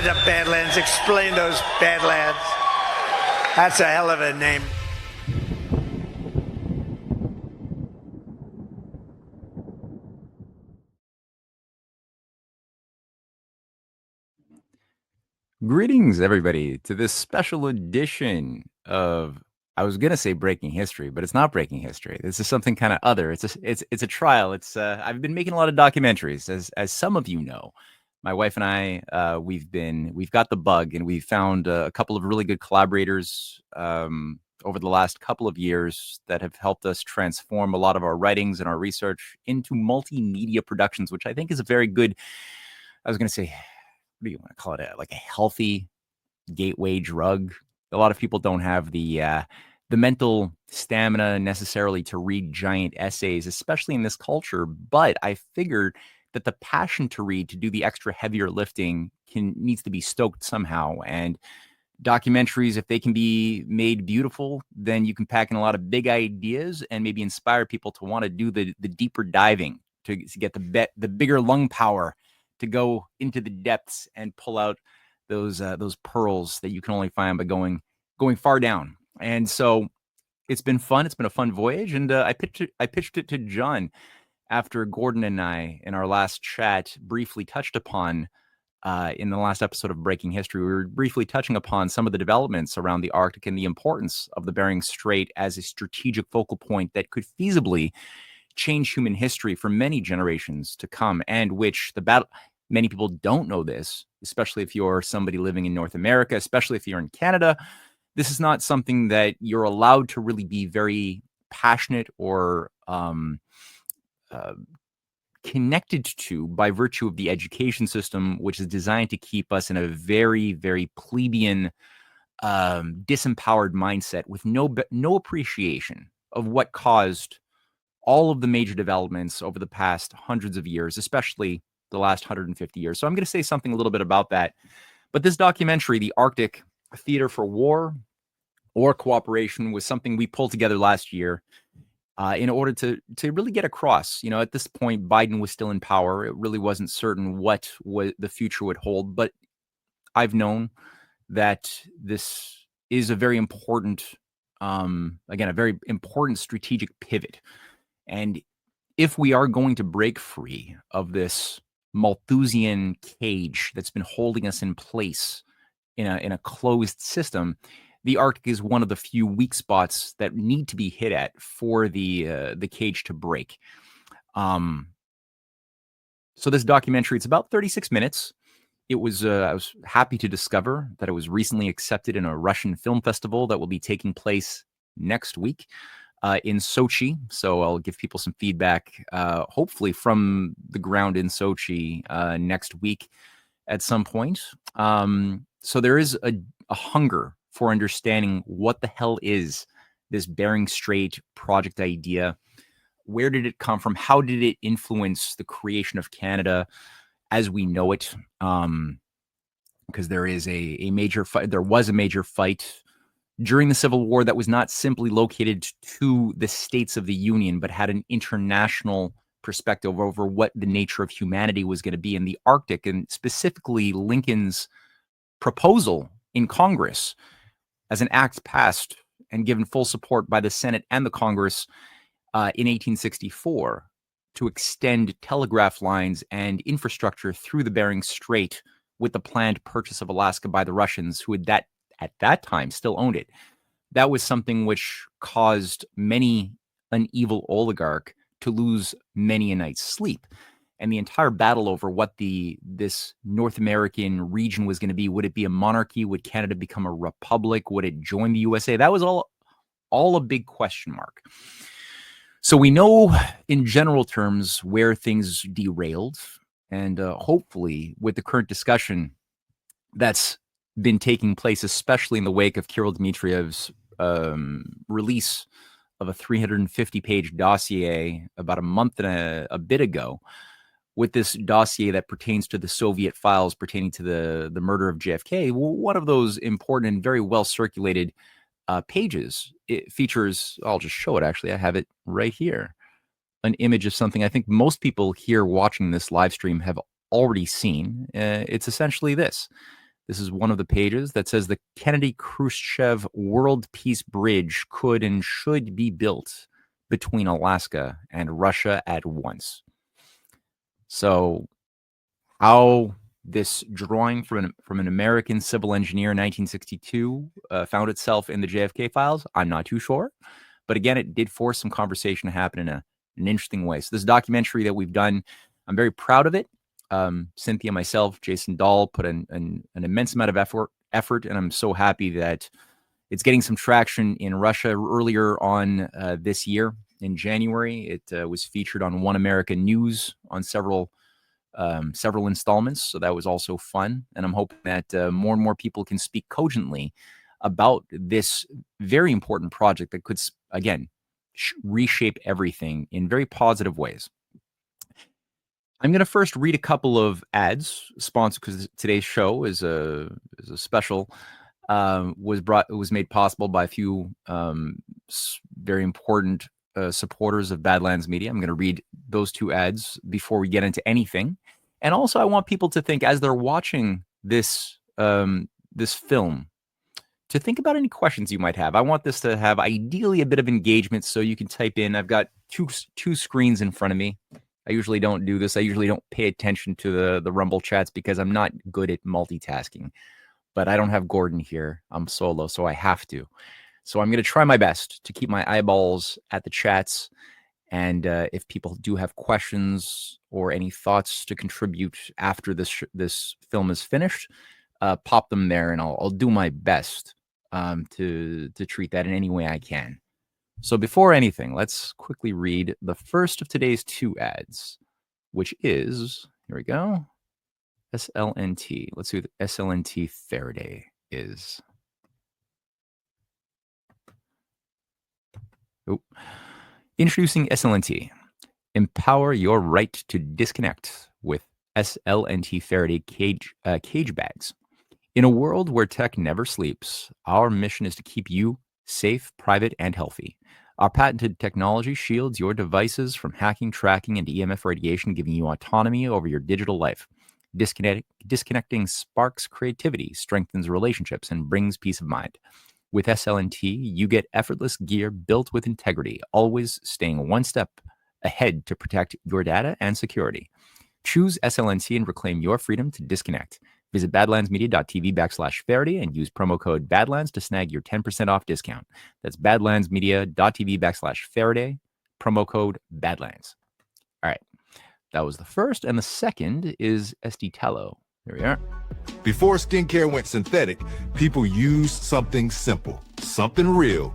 into Badlands. Explain those Badlands. That's a hell of a name. Greetings, everybody, to this special edition of, I was gonna say breaking history, but it's not breaking history. This is something kind of other. It's a trial. I've been making a lot of documentaries, as some of you know. My wife and I, we've got the bug, and we found a couple of really good collaborators over the last couple of years that have helped us transform a lot of our writings and our research into multimedia productions, which I think is a very good. I was gonna say, what do you want to call it? Like a healthy gateway drug. A lot of people don't have the mental stamina necessarily to read giant essays, especially in this culture. But I figured that the passion to read, to do the extra heavier lifting, needs to be stoked somehow. And documentaries, if they can be made beautiful, then you can pack in a lot of big ideas and maybe inspire people to want to do the deeper diving, to get the bigger lung power, to go into the depths and pull out those pearls that you can only find by going far down. And so it's been fun. It's been a fun voyage. And I pitched it to John after Gordon and I, in our last chat, briefly touched upon in the last episode of Breaking History. We were briefly touching upon some of the developments around the Arctic and the importance of the Bering Strait as a strategic focal point that could feasibly change human history for many generations to come, and which many people don't know this, especially if you're somebody living in North America, especially if you're in Canada. This is not something that you're allowed to really be very passionate or connected to by virtue of the education system, which is designed to keep us in a very, very plebeian, disempowered mindset with no appreciation of what caused all of the major developments over the past hundreds of years, especially the last 150 years. So I'm going to say something a little bit about that. But this documentary, The Arctic Theater for War or Cooperation, was something we pulled together last year in order to really get across. You know, at this point, Biden was still in power. It really wasn't certain what the future would hold. But I've known that this is a very important, again, a very important strategic pivot. And if we are going to break free of this Malthusian cage that's been holding us in place in a closed system, the Arctic is one of the few weak spots that need to be hit at for the cage to break. So this documentary, it's about 36 minutes. It was I was happy to discover that it was recently accepted in a Russian film festival that will be taking place next week in Sochi. So I'll give people some feedback, hopefully from the ground in Sochi next week at some point. So there is a hunger for understanding what the hell is this Bering Strait project idea. Where did it come from? How did it influence the creation of Canada as we know it? Because there is a major fight. There was a major fight during the Civil War that was not simply located to the states of the Union, but had an international perspective over what the nature of humanity was going to be in the Arctic, and specifically Lincoln's proposal in Congress as an act passed and given full support by the Senate and the Congress in 1864 to extend telegraph lines and infrastructure through the Bering Strait with the planned purchase of Alaska by the Russians, who had at that time still owned it. That was something which caused many an evil oligarch to lose many a night's sleep. And the entire battle over what this North American region was going to be. Would it be a monarchy? Would Canada become a republic? Would it join the USA? That was all a big question mark. So we know in general terms where things derailed. And hopefully with the current discussion that's been taking place, especially in the wake of Kirill Dmitriev's release of a 350-page dossier about a month and a bit ago, with this dossier that pertains to the Soviet files pertaining to the murder of JFK. One of those important and very well circulated pages, it features, I'll just show it actually, I have it right here, an image of something I think most people here watching this live stream have already seen. It's essentially this. This is one of the pages that says the Kennedy-Khrushchev World Peace Bridge could and should be built between Alaska and Russia at once. So how this drawing from an American civil engineer in 1962 found itself in the JFK files, I'm not too sure. But again, it did force some conversation to happen in an interesting way. So this documentary that we've done, I'm very proud of it. Cynthia, myself, Jason Dahl put an immense amount of effort, and I'm so happy that it's getting some traction in Russia. Earlier on this year, in January, it was featured on One America News on several installments, so that was also fun. And I'm hoping that more and more people can speak cogently about this very important project that could, again, reshape everything in very positive ways. I'm going to first read a couple of ads, sponsored because today's show is a special. Was made possible by a few very important supporters of Badlands Media. I'm going to read those two ads before we get into anything. And also, I want people to think as they're watching this this film, to think about any questions you might have. I want this to have ideally a bit of engagement, so you can type in. I've got two screens in front of me. I usually don't do this. I usually don't pay attention to the Rumble chats because I'm not good at multitasking. But I don't have Gordon here. I'm solo, so I have to. So I'm going to try my best to keep my eyeballs at the chats. And if people do have questions or any thoughts to contribute after this film is finished, pop them there, and I'll do my best to treat that in any way I can. So before anything, let's quickly read the first of today's two ads, which is, here we go, SLNT. Let's see what SLNT Faraday is. Oh. Introducing SLNT. Empower your right to disconnect with SLNT Faraday cage bags. In a world where tech never sleeps, our mission is to keep you safe, private, and healthy. Our patented technology shields your devices from hacking, tracking, and EMF radiation, giving you autonomy over your digital life. Disconnecting sparks creativity, strengthens relationships, and brings peace of mind. With SLNT, you get effortless gear built with integrity, always staying one step ahead to protect your data and security. Choose SLNT and reclaim your freedom to disconnect. Visit badlandsmedia.tv/Faraday and use promo code Badlands to snag your 10% off discount. That's badlandsmedia.tv/Faraday, promo code Badlands. All right. That was the first. And the second is SD Tallow. Here we are. Before skincare went synthetic, people used something simple, something real,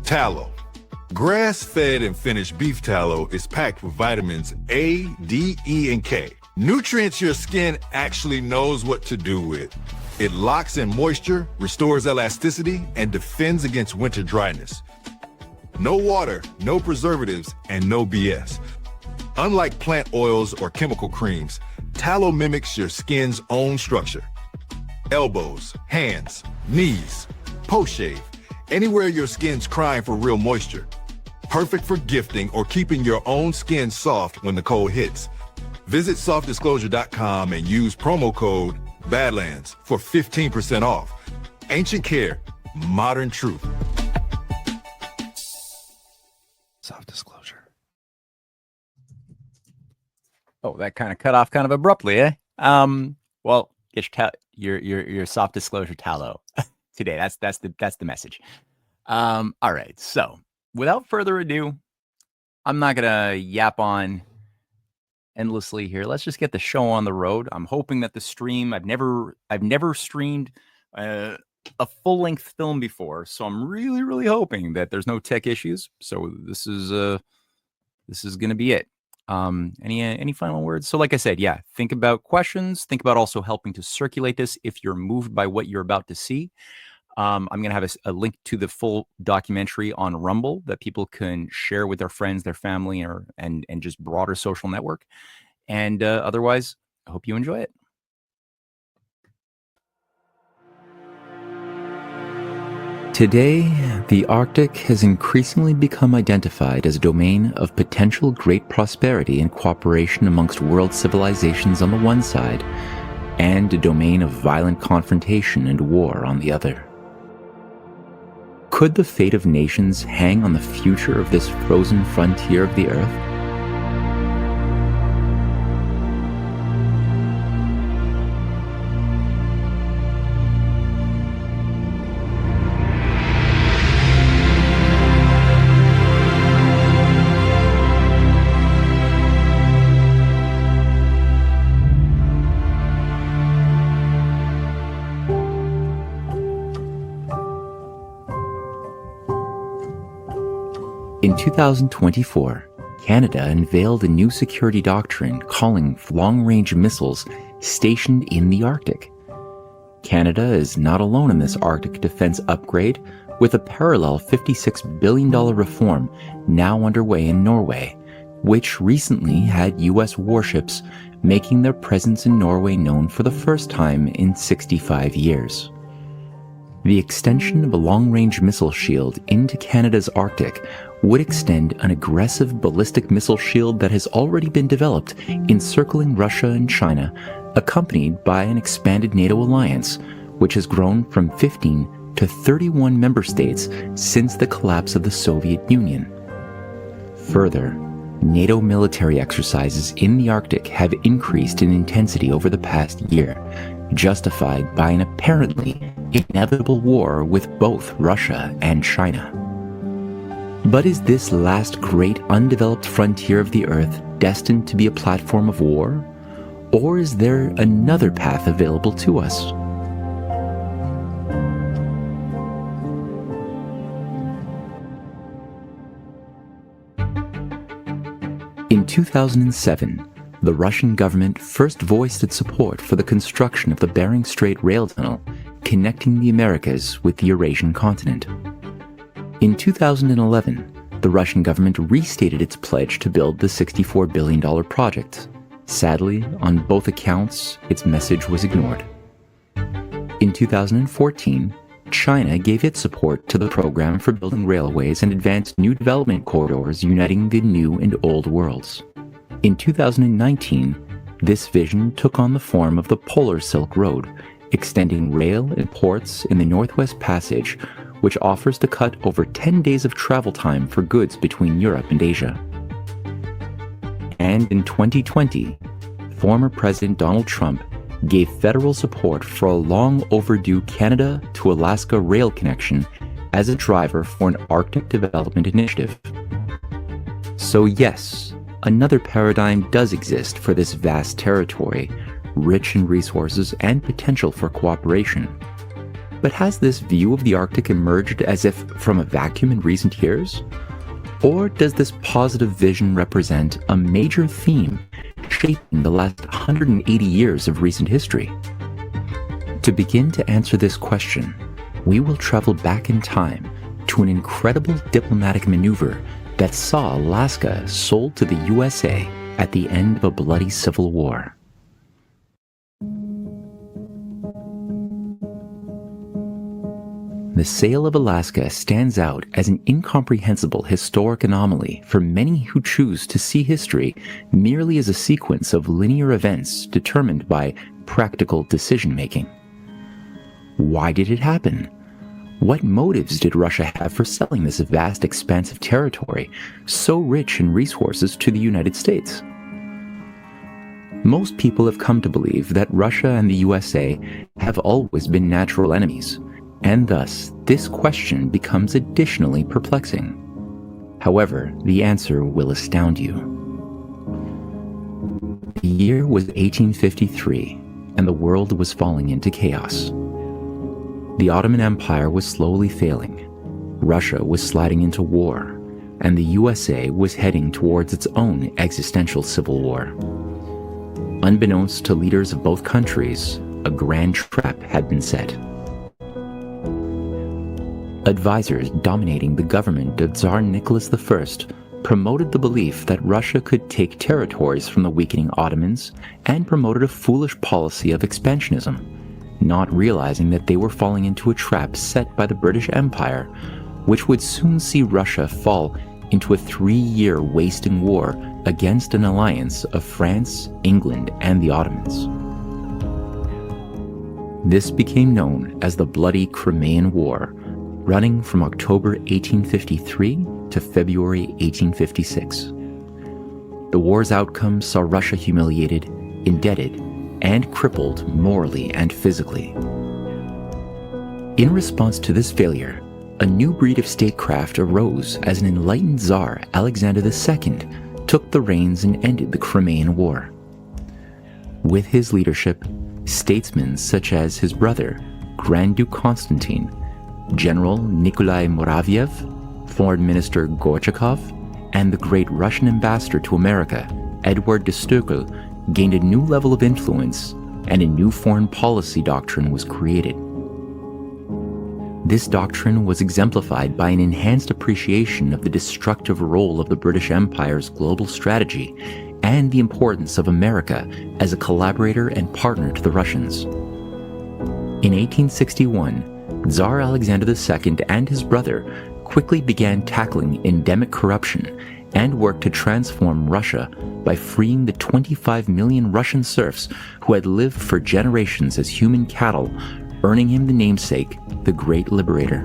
tallow. Grass-fed and finished beef tallow is packed with vitamins A, D, E, and K. Nutrients your skin actually knows what to do with. It locks in moisture, restores elasticity, and defends against winter dryness. No water, no preservatives, and no BS. Unlike plant oils or chemical creams, tallow mimics your skin's own structure. Elbows, hands, knees, post-shave, anywhere your skin's crying for real moisture. Perfect for gifting or keeping your own skin soft when the cold hits. Visit softdisclosure.com and use promo code Badlands for 15% off. Ancient care, modern truth. Soft disclosure. Oh, that kind of cut off kind of abruptly, eh? Well, get your soft disclosure tallow today. That's the message. All right. So, without further ado, I'm not gonna yap on endlessly here. Let's just get the show on the road. I'm hoping that the stream. I've never streamed a full-length film before, so I'm really hoping that there's no tech issues. So this is gonna be it. Any final words? So like I said, yeah, think about questions. Think about also helping to circulate this if you're moved by what you're about to see. I'm going to have a link to the full documentary on Rumble that people can share with their friends, their family, and just broader social network. And otherwise, I hope you enjoy it. Today, the Arctic has increasingly become identified as a domain of potential great prosperity and cooperation amongst world civilizations on the one side, and a domain of violent confrontation and war on the other. Could the fate of nations hang on the future of this frozen frontier of the Earth? In 2024, Canada unveiled a new security doctrine calling for long-range missiles stationed in the Arctic. Canada is not alone in this Arctic defense upgrade, with a parallel $56 billion reform now underway in Norway, which recently had U.S. warships making their presence in Norway known for the first time in 65 years. The extension of a long-range missile shield into Canada's Arctic would extend an aggressive ballistic missile shield that has already been developed encircling Russia and China, accompanied by an expanded NATO alliance, which has grown from 15 to 31 member states since the collapse of the Soviet Union. Further, NATO military exercises in the Arctic have increased in intensity over the past year, justified by an apparently inevitable war with both Russia and China. But is this last great undeveloped frontier of the Earth destined to be a platform of war? Or is there another path available to us? In 2007, the Russian government first voiced its support for the construction of the Bering Strait rail tunnel connecting the Americas with the Eurasian continent. In 2011, the Russian government restated its pledge to build the $64 billion project. Sadly, on both accounts, its message was ignored. In 2014, China gave its support to the program for building railways and advanced new development corridors uniting the new and old worlds. In 2019, this vision took on the form of the Polar Silk Road, extending rail and ports in the Northwest Passage, which offers to cut over 10 days of travel time for goods between Europe and Asia. And in 2020, former President Donald Trump gave federal support for a long overdue Canada to Alaska rail connection as a driver for an Arctic development initiative. So yes, another paradigm does exist for this vast territory, rich in resources and potential for cooperation. But has this view of the Arctic emerged as if from a vacuum in recent years? Or does this positive vision represent a major theme shaping the last 180 years of recent history? To begin to answer this question, we will travel back in time to an incredible diplomatic maneuver that saw Alaska sold to the USA at the end of a bloody civil war. The sale of Alaska stands out as an incomprehensible historic anomaly for many who choose to see history merely as a sequence of linear events determined by practical decision-making. Why did it happen? What motives did Russia have for selling this vast expanse of territory, so rich in resources, to the United States? Most people have come to believe that Russia and the USA have always been natural enemies, and thus this question becomes additionally perplexing. However, the answer will astound you. The year was 1853, and the world was falling into chaos. The Ottoman Empire was slowly failing, Russia was sliding into war, and the USA was heading towards its own existential civil war. Unbeknownst to leaders of both countries, a grand trap had been set. Advisors dominating the government of Tsar Nicholas I promoted the belief that Russia could take territories from the weakening Ottomans and promoted a foolish policy of expansionism, not realizing that they were falling into a trap set by the British Empire, which would soon see Russia fall into a 3-year wasting war against an alliance of France, England, and the Ottomans. This became known as the Bloody Crimean War, running from October 1853 to February 1856. The war's outcome saw Russia humiliated, indebted, and crippled morally and physically. In response to this failure, a new breed of statecraft arose as an enlightened Tsar Alexander II took the reins and ended the Crimean War. With his leadership, statesmen such as his brother, Grand Duke Constantine, General Nikolai Muraviev, Foreign Minister Gorchakov, and the great Russian ambassador to America, Edward de Sturkel, gained a new level of influence, and a new foreign policy doctrine was created. This doctrine was exemplified by an enhanced appreciation of the destructive role of the British Empire's global strategy and the importance of America as a collaborator and partner to the Russians. In 1861, Tsar Alexander II and his brother quickly began tackling endemic corruption and worked to transform Russia by freeing the 25 million Russian serfs who had lived for generations as human cattle, earning him the namesake, the Great Liberator.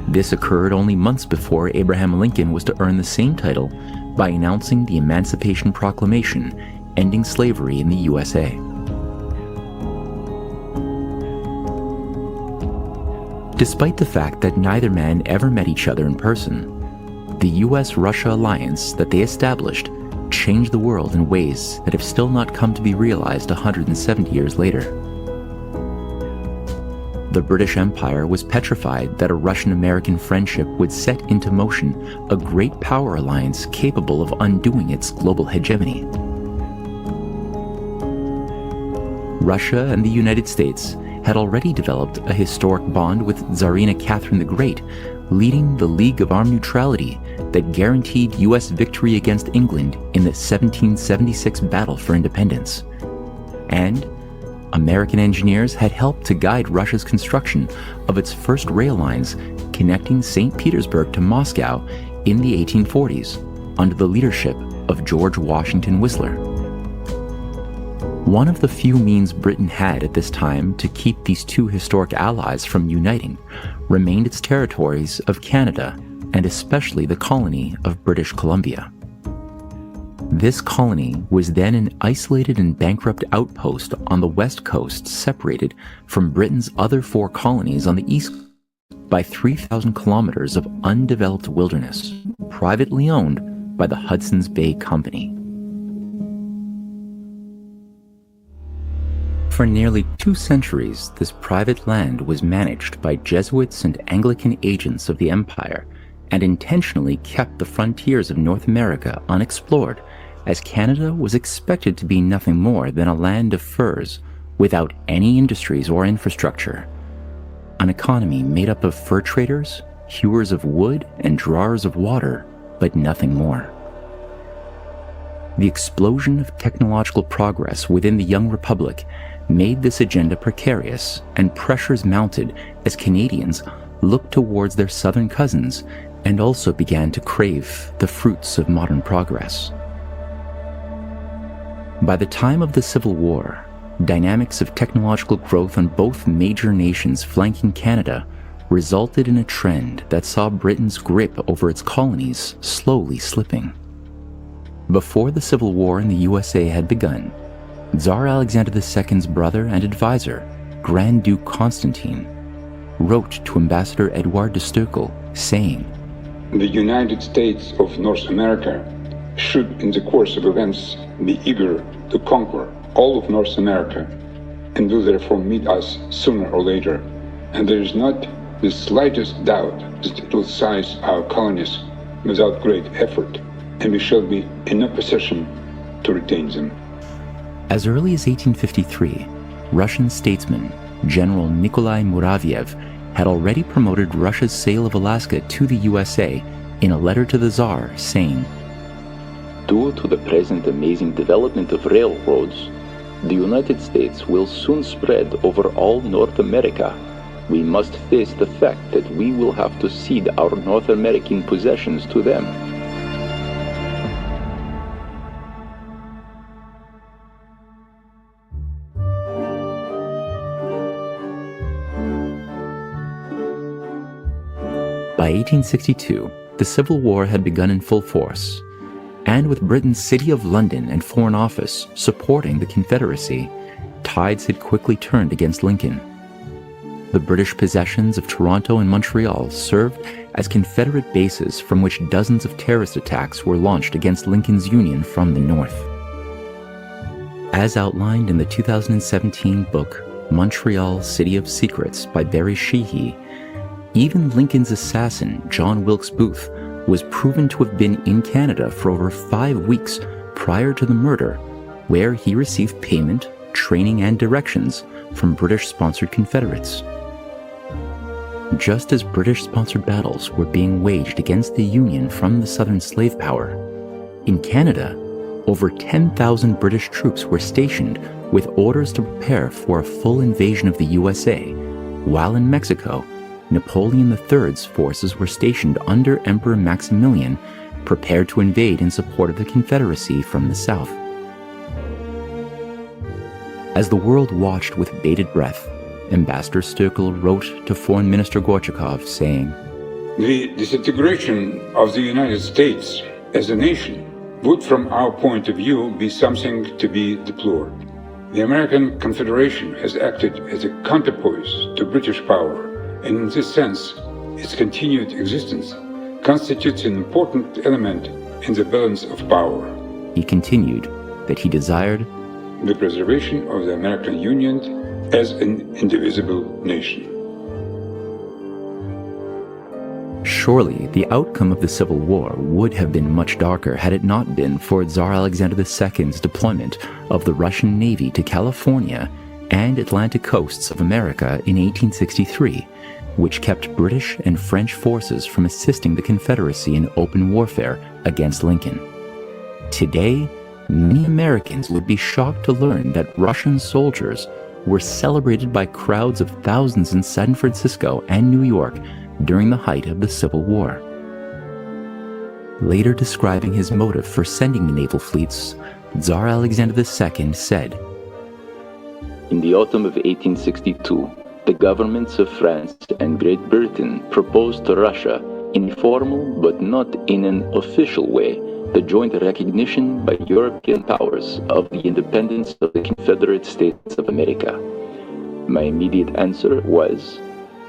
This occurred only months before Abraham Lincoln was to earn the same title by announcing the Emancipation Proclamation, ending slavery in the USA. Despite the fact that neither man ever met each other in person, the U.S. Russia Alliance that they established changed the world in ways that have still not come to be realized 170 years later. The British Empire was petrified that a Russian-American friendship would set into motion a great power alliance capable of undoing its global hegemony. Russia and the United States had already developed a historic bond with Tsarina Catherine the Great, leading the League of Armed Neutrality that guaranteed U.S. victory against England in the 1776 Battle for Independence. And American engineers had helped to guide Russia's construction of its first rail lines connecting St. Petersburg to Moscow in the 1840s under the leadership of George Washington Whistler. One of the few means Britain had at this time to keep these two historic allies from uniting remained its territories of Canada and especially the colony of British Columbia. This colony was then an isolated and bankrupt outpost on the west coast, separated from Britain's other 4 colonies on the east by 3,000 kilometers of undeveloped wilderness, privately owned by the Hudson's Bay Company. For nearly 2 centuries, this private land was managed by Jesuits and Anglican agents of the Empire and intentionally kept the frontiers of North America unexplored, as Canada was expected to be nothing more than a land of furs without any industries or infrastructure. An economy made up of fur traders, hewers of wood, and drawers of water, but nothing more. The explosion of technological progress within the young republic made this agenda precarious, and pressures mounted as Canadians looked towards their southern cousins and also began to crave the fruits of modern progress. By the time of the Civil War, dynamics of technological growth on both major nations flanking Canada resulted in a trend that saw Britain's grip over its colonies slowly slipping. Before the Civil War in the USA had begun, Tsar Alexander II's brother and advisor, Grand Duke Constantine, wrote to Ambassador Edward de Sturkel, saying, "The United States of North America should, in the course of events, be eager to conquer all of North America, and will therefore meet us sooner or later. And there is not the slightest doubt that it will seize our colonies without great effort, and we shall be in a position to retain them." As early as 1853, Russian statesman General Nikolai Muraviev had already promoted Russia's sale of Alaska to the USA in a letter to the Tsar, saying, "Due to the present amazing development of railroads, the United States will soon spread over all North America. We must face the fact that we will have to cede our North American possessions to them." By 1862, the Civil War had begun in full force, and with Britain's City of London and Foreign Office supporting the Confederacy, tides had quickly turned against Lincoln. The British possessions of Toronto and Montreal served as Confederate bases from which dozens of terrorist attacks were launched against Lincoln's Union from the north. As outlined in the 2017 book Montreal City of Secrets by Barry Sheehy, even Lincoln's assassin, John Wilkes Booth, was proven to have been in Canada for over 5 weeks prior to the murder, where he received payment, training, and directions from British-sponsored Confederates. Just as British-sponsored battles were being waged against the Union from the Southern slave power, in Canada, over 10,000 British troops were stationed with orders to prepare for a full invasion of the USA, while in Mexico, Napoleon III's forces were stationed under Emperor Maximilian, prepared to invade in support of the Confederacy from the south. As the world watched with bated breath, Ambassador Stoeckel wrote to Foreign Minister Gorchakov, saying, "The disintegration of the United States as a nation would, from our point of view, be something to be deplored. The American Confederation has acted as a counterpoise to British power, and in this sense, its continued existence constitutes an important element in the balance of power." He continued that he desired the preservation of the American Union as an indivisible nation. Surely the outcome of the Civil War would have been much darker had it not been for Tsar Alexander II's deployment of the Russian Navy to California and Atlantic coasts of America in 1863, which kept British and French forces from assisting the Confederacy in open warfare against Lincoln. Today, many Americans would be shocked to learn that Russian soldiers were celebrated by crowds of thousands in San Francisco and New York during the height of the Civil War. Later describing his motive for sending the naval fleets, Tsar Alexander II said, "In the autumn of 1862, the governments of France and Great Britain proposed to Russia, in a formal but not in an official way, the joint recognition by European powers of the independence of the Confederate States of America. My immediate answer was,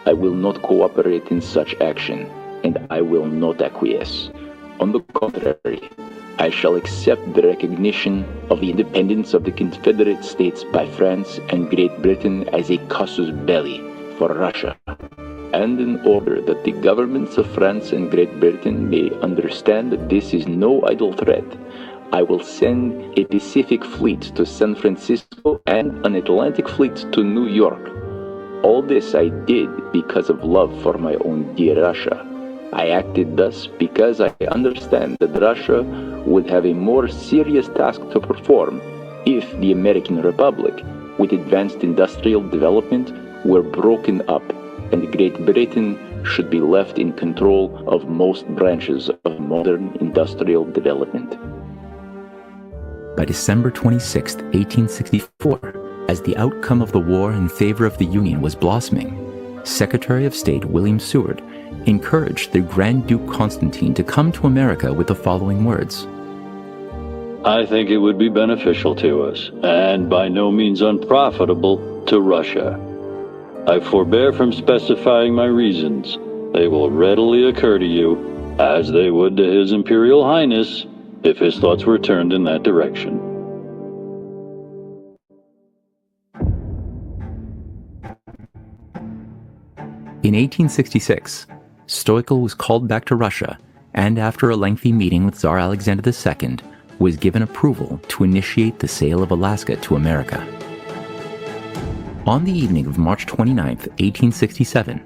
I will not cooperate in such action, and I will not acquiesce. On the contrary, I shall accept the recognition of the independence of the Confederate States by France and Great Britain as a casus belli for Russia. And in order that the governments of France and Great Britain may understand that this is no idle threat, I will send a Pacific fleet to San Francisco and an Atlantic fleet to New York. All this I did because of love for my own dear Russia. I acted thus because I understand that Russia would have a more serious task to perform if the American Republic, with advanced industrial development, were broken up, and Great Britain should be left in control of most branches of modern industrial development." By December 26, 1864, as the outcome of the war in favor of the Union was blossoming, Secretary of State William Seward encouraged the Grand Duke Constantine to come to America with the following words: "I think it would be beneficial to us, and by no means unprofitable to Russia. I forbear from specifying my reasons. They will readily occur to you, as they would to His Imperial Highness, if his thoughts were turned in that direction." In 1866, Stoeckel was called back to Russia, and after a lengthy meeting with Tsar Alexander II, was given approval to initiate the sale of Alaska to America. On the evening of March 29, 1867,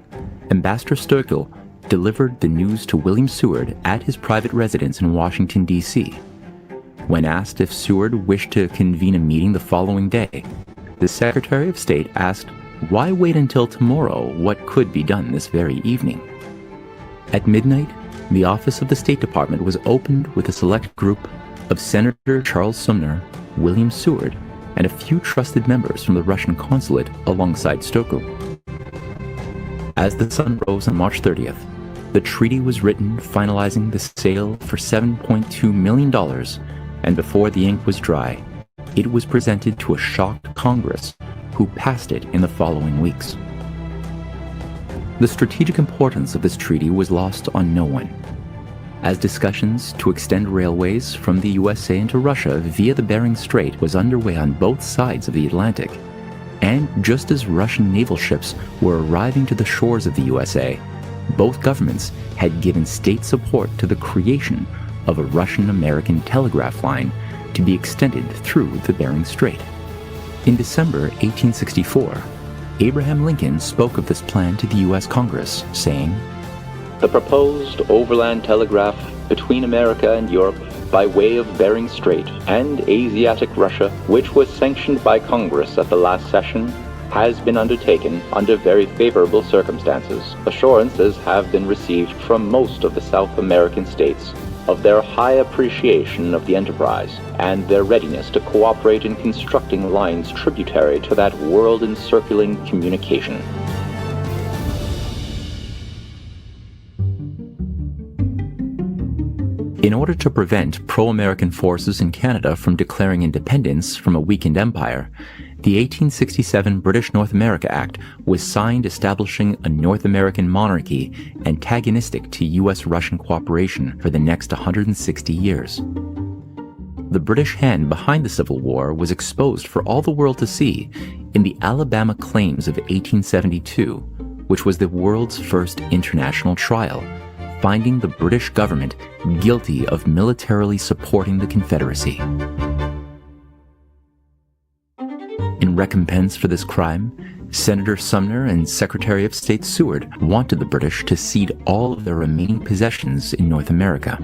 Ambassador Stoeckel delivered the news to William Seward at his private residence in Washington, D.C. When asked if Seward wished to convene a meeting the following day, the Secretary of State asked, why wait until tomorrow? What could be done this very evening? At midnight, the office of the State Department was opened with a select group of Senator Charles Sumner, William Seward, and a few trusted members from the Russian consulate alongside Stoeckel. As the sun rose on March 30th, the The treaty was written, finalizing the sale for $7.2 million, and before the ink was dry, it was presented to a shocked Congress, who passed it in the following weeks. The strategic importance of this treaty was lost on no one. As discussions to extend railways from the USA into Russia via the Bering Strait was underway on both sides of the Atlantic, and just as Russian naval ships were arriving to the shores of the USA, both governments had given state support to the creation of a Russian-American telegraph line to be extended through the Bering Strait. In December 1864, Abraham Lincoln spoke of this plan to the U.S. Congress, saying, "The proposed overland telegraph between America and Europe by way of Bering Strait and Asiatic Russia, which was sanctioned by Congress at the last session, has been undertaken under very favorable circumstances. Assurances have been received from most of the South American states of their high appreciation of the enterprise and their readiness to cooperate in constructing lines tributary to that world-encircling communication." In order to prevent pro-American forces in Canada from declaring independence from a weakened empire, the 1867 British North America Act was signed establishing a North American monarchy antagonistic to U.S. Russian cooperation for the next 160 years. The British hand behind the Civil War was exposed for all the world to see in the Alabama Claims of 1872, which was the world's first international trial, finding the British government guilty of militarily supporting the Confederacy. In recompense for this crime, Senator Sumner and Secretary of State Seward wanted the British to cede all of their remaining possessions in North America.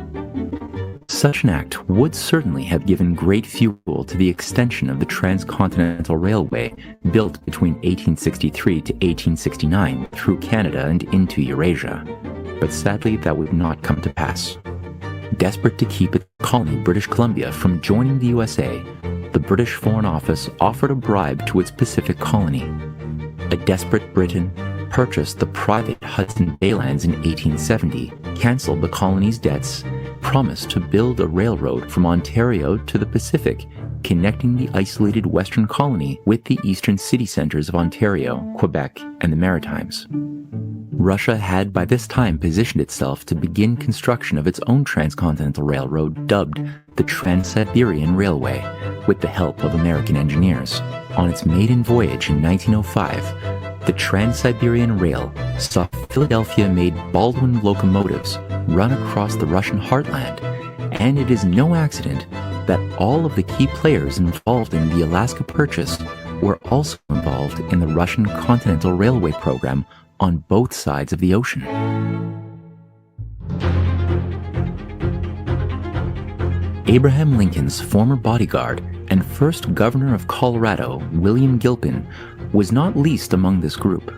Such an act would certainly have given great fuel to the extension of the Transcontinental Railway built between 1863 to 1869 through Canada and into Eurasia. But sadly, that would not come to pass. Desperate to keep its colony British Columbia from joining the USA, the British Foreign Office offered a bribe to its Pacific colony. A desperate Britain purchased the private Hudson Bay lands in 1870, canceled the colony's debts, promised to build a railroad from Ontario to the Pacific, connecting the isolated western colony with the eastern city centers of Ontario, Quebec, and the Maritimes. Russia had by this time positioned itself to begin construction of its own transcontinental railroad dubbed the Trans-Siberian Railway, with the help of American engineers. On its maiden voyage in 1905, the Trans-Siberian Rail saw Philadelphia-made Baldwin locomotives run across the Russian heartland, and it is no accident that all of the key players involved in the Alaska Purchase were also involved in the Russian Continental Railway program on both sides of the ocean. Abraham Lincoln's former bodyguard and first governor of Colorado, William Gilpin, was not least among this group.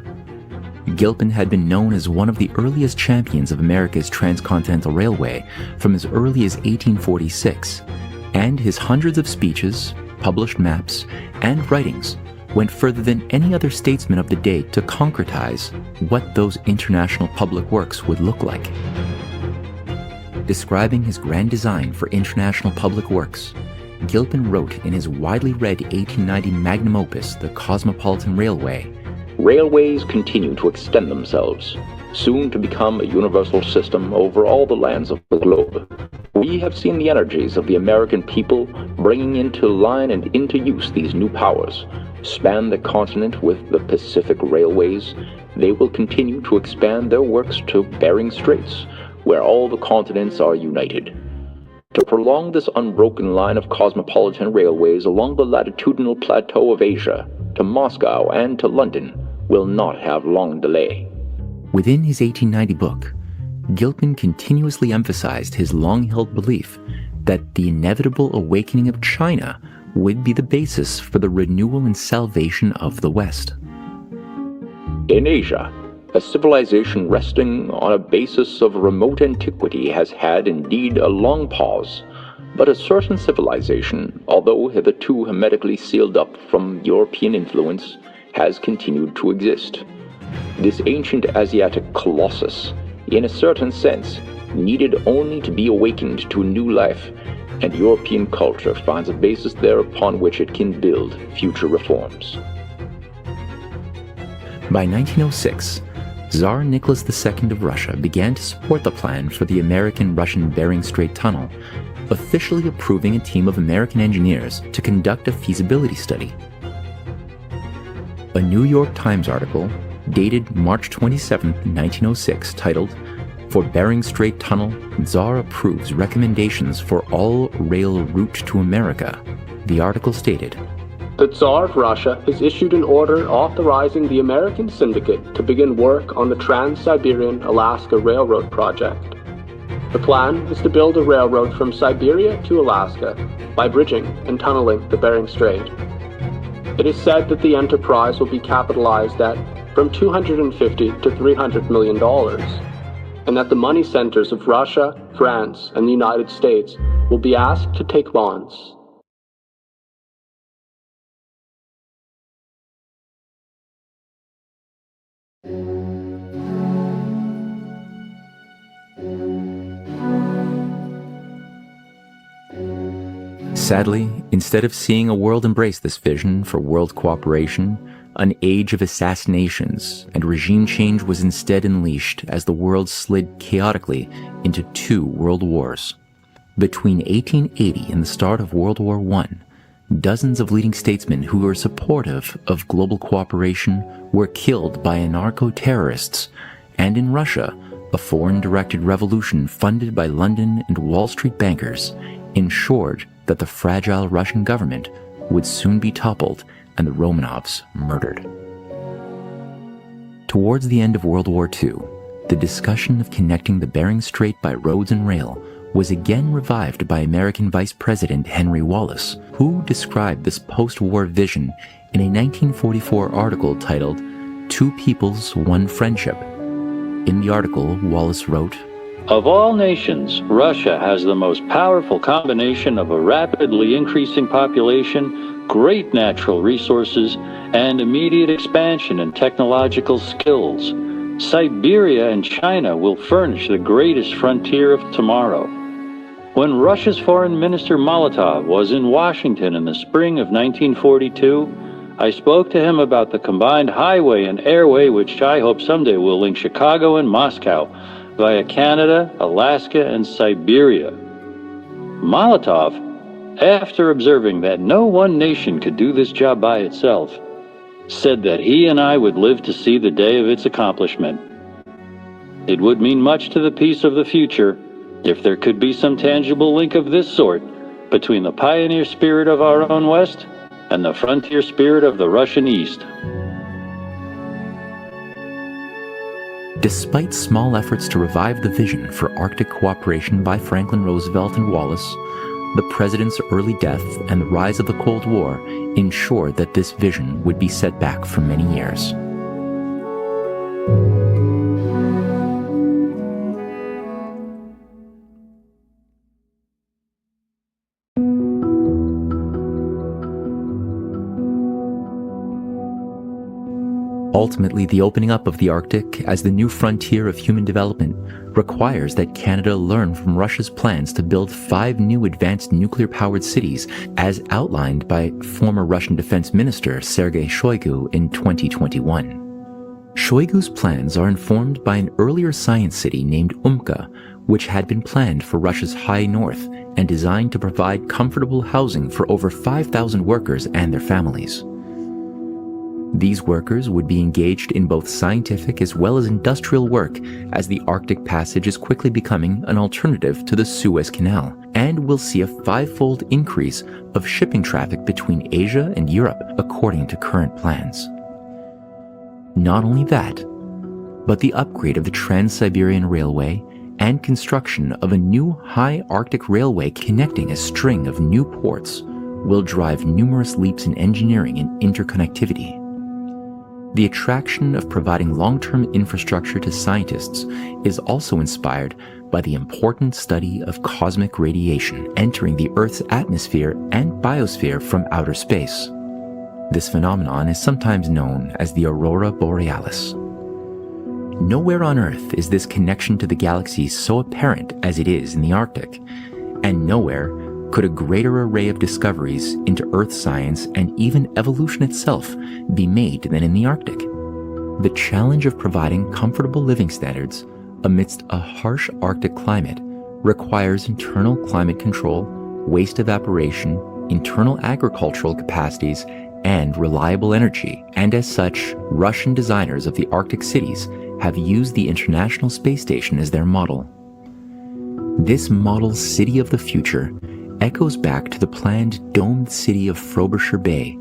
Gilpin had been known as one of the earliest champions of America's Transcontinental Railway from as early as 1846, and his hundreds of speeches, published maps, and writings went further than any other statesman of the day to concretize what those international public works would look like. Describing his grand design for international public works, Gilpin wrote in his widely read 1890 magnum opus, The Cosmopolitan Railway, "Railways continue to extend themselves, soon to become a universal system over all the lands of the globe. We have seen the energies of the American people bringing into line and into use these new powers. Span the continent with the Pacific railways, they will continue to expand their works to Bering Straits, where all the continents are united. To prolong this unbroken line of cosmopolitan railways along the latitudinal plateau of Asia, to Moscow and to London, will not have long delay." Within his 1890 book, Gilpin continuously emphasized his long-held belief that the inevitable awakening of China would be the basis for the renewal and salvation of the West. "In Asia, a civilization resting on a basis of remote antiquity has had indeed a long pause, but a certain civilization, although hitherto hermetically sealed up from European influence, has continued to exist. This ancient Asiatic colossus in a certain sense, needed only to be awakened to a new life, and European culture finds a basis there upon which it can build future reforms. By 1906, Tsar Nicholas II of Russia began to support the plan for the American-Russian Bering Strait Tunnel, officially approving a team of American engineers to conduct a feasibility study. A New York Times article, dated March 27, 1906, titled, "For Bering Strait Tunnel, Tsar Approves Recommendations for All Rail Route to America," the article stated, "The Tsar of Russia has issued an order authorizing the American syndicate to begin work on the Trans-Siberian Alaska Railroad project. The plan is to build a railroad from Siberia to Alaska by bridging and tunneling the Bering Strait. It is said that the enterprise will be capitalized at from $250 to $300 million, and that the money centers of Russia, France, and the United States will be asked to take bonds." Sadly, instead of seeing a world embrace this vision for world cooperation, an age of assassinations and regime change was instead unleashed as the world slid chaotically into two world wars. Between 1880 and the start of World War I, dozens of leading statesmen who were supportive of global cooperation were killed by anarcho-terrorists, and in Russia, a foreign-directed revolution funded by London and Wall Street bankers ensured that the fragile Russian government would soon be toppled and the Romanovs murdered. Towards the end of World War II, the discussion of connecting the Bering Strait by roads and rail was again revived by American Vice President Henry Wallace, who described this post-war vision in a 1944 article titled "Two Peoples, One Friendship." In the article, Wallace wrote, "Of all nations, Russia has the most powerful combination of a rapidly increasing population, great natural resources, and immediate expansion in technological skills. Siberia and China will furnish the greatest frontier of tomorrow." When Russia's Foreign Minister Molotov was in Washington in the spring of 1942, I spoke to him about the combined highway and airway which I hope someday will link Chicago and Moscow via Canada, Alaska, and Siberia. Molotov, after observing that no one nation could do this job by itself, said that he and I would live to see the day of its accomplishment. It would mean much to the peace of the future if there could be some tangible link of this sort between the pioneer spirit of our own West and the frontier spirit of the Russian East. Despite small efforts to revive the vision for Arctic cooperation by Franklin Roosevelt and Wallace, the president's early death and the rise of the Cold War ensured that this vision would be set back for many years. Ultimately, the opening up of the Arctic as the new frontier of human development requires that Canada learn from Russia's plans to build 5 new advanced nuclear-powered cities, as outlined by former Russian Defense Minister Sergei Shoigu in 2021. Shoigu's plans are informed by an earlier science city named Umka, which had been planned for Russia's high north and designed to provide comfortable housing for over 5,000 workers and their families. These workers would be engaged in both scientific as well as industrial work, as the Arctic Passage is quickly becoming an alternative to the Suez Canal, and will see a 5-fold increase of shipping traffic between Asia and Europe, according to current plans. Not only that, but the upgrade of the Trans-Siberian Railway and construction of a new high Arctic railway connecting a string of new ports will drive numerous leaps in engineering and interconnectivity. The attraction of providing long-term infrastructure to scientists is also inspired by the important study of cosmic radiation entering the Earth's atmosphere and biosphere from outer space. This phenomenon is sometimes known as the aurora borealis. Nowhere on Earth is this connection to the galaxy so apparent as it is in the Arctic, and nowhere could a greater array of discoveries into Earth science and even evolution itself be made than in the Arctic. The challenge of providing comfortable living standards amidst a harsh Arctic climate requires internal climate control, waste evaporation, internal agricultural capacities, and reliable energy, and as such, Russian designers of the Arctic cities have used the International Space Station as their model. This model city of the future echoes back to the planned domed city of Frobisher Bay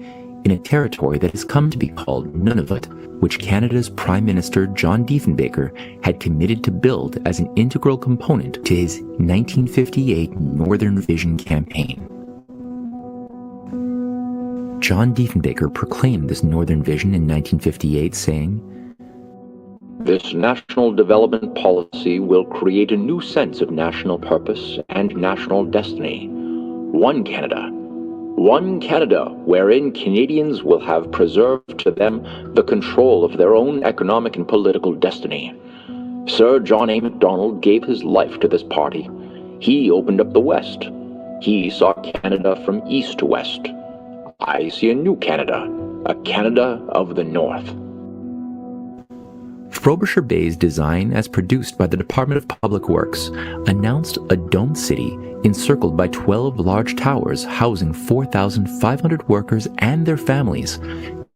in a territory that has come to be called Nunavut, which Canada's Prime Minister John Diefenbaker had committed to build as an integral component to his 1958 Northern Vision campaign. John Diefenbaker proclaimed this Northern Vision in 1958, saying, "This national development policy will create a new sense of national purpose and national destiny. One Canada wherein Canadians will have preserved to them the control of their own economic and political destiny. Sir John A. Macdonald gave his life to this party. He opened up the West. He saw Canada from east to west. I see a new Canada, a Canada of the North." Frobisher Bay's design, as produced by the Department of Public Works, announced a domed city encircled by 12 large towers housing 4,500 workers and their families,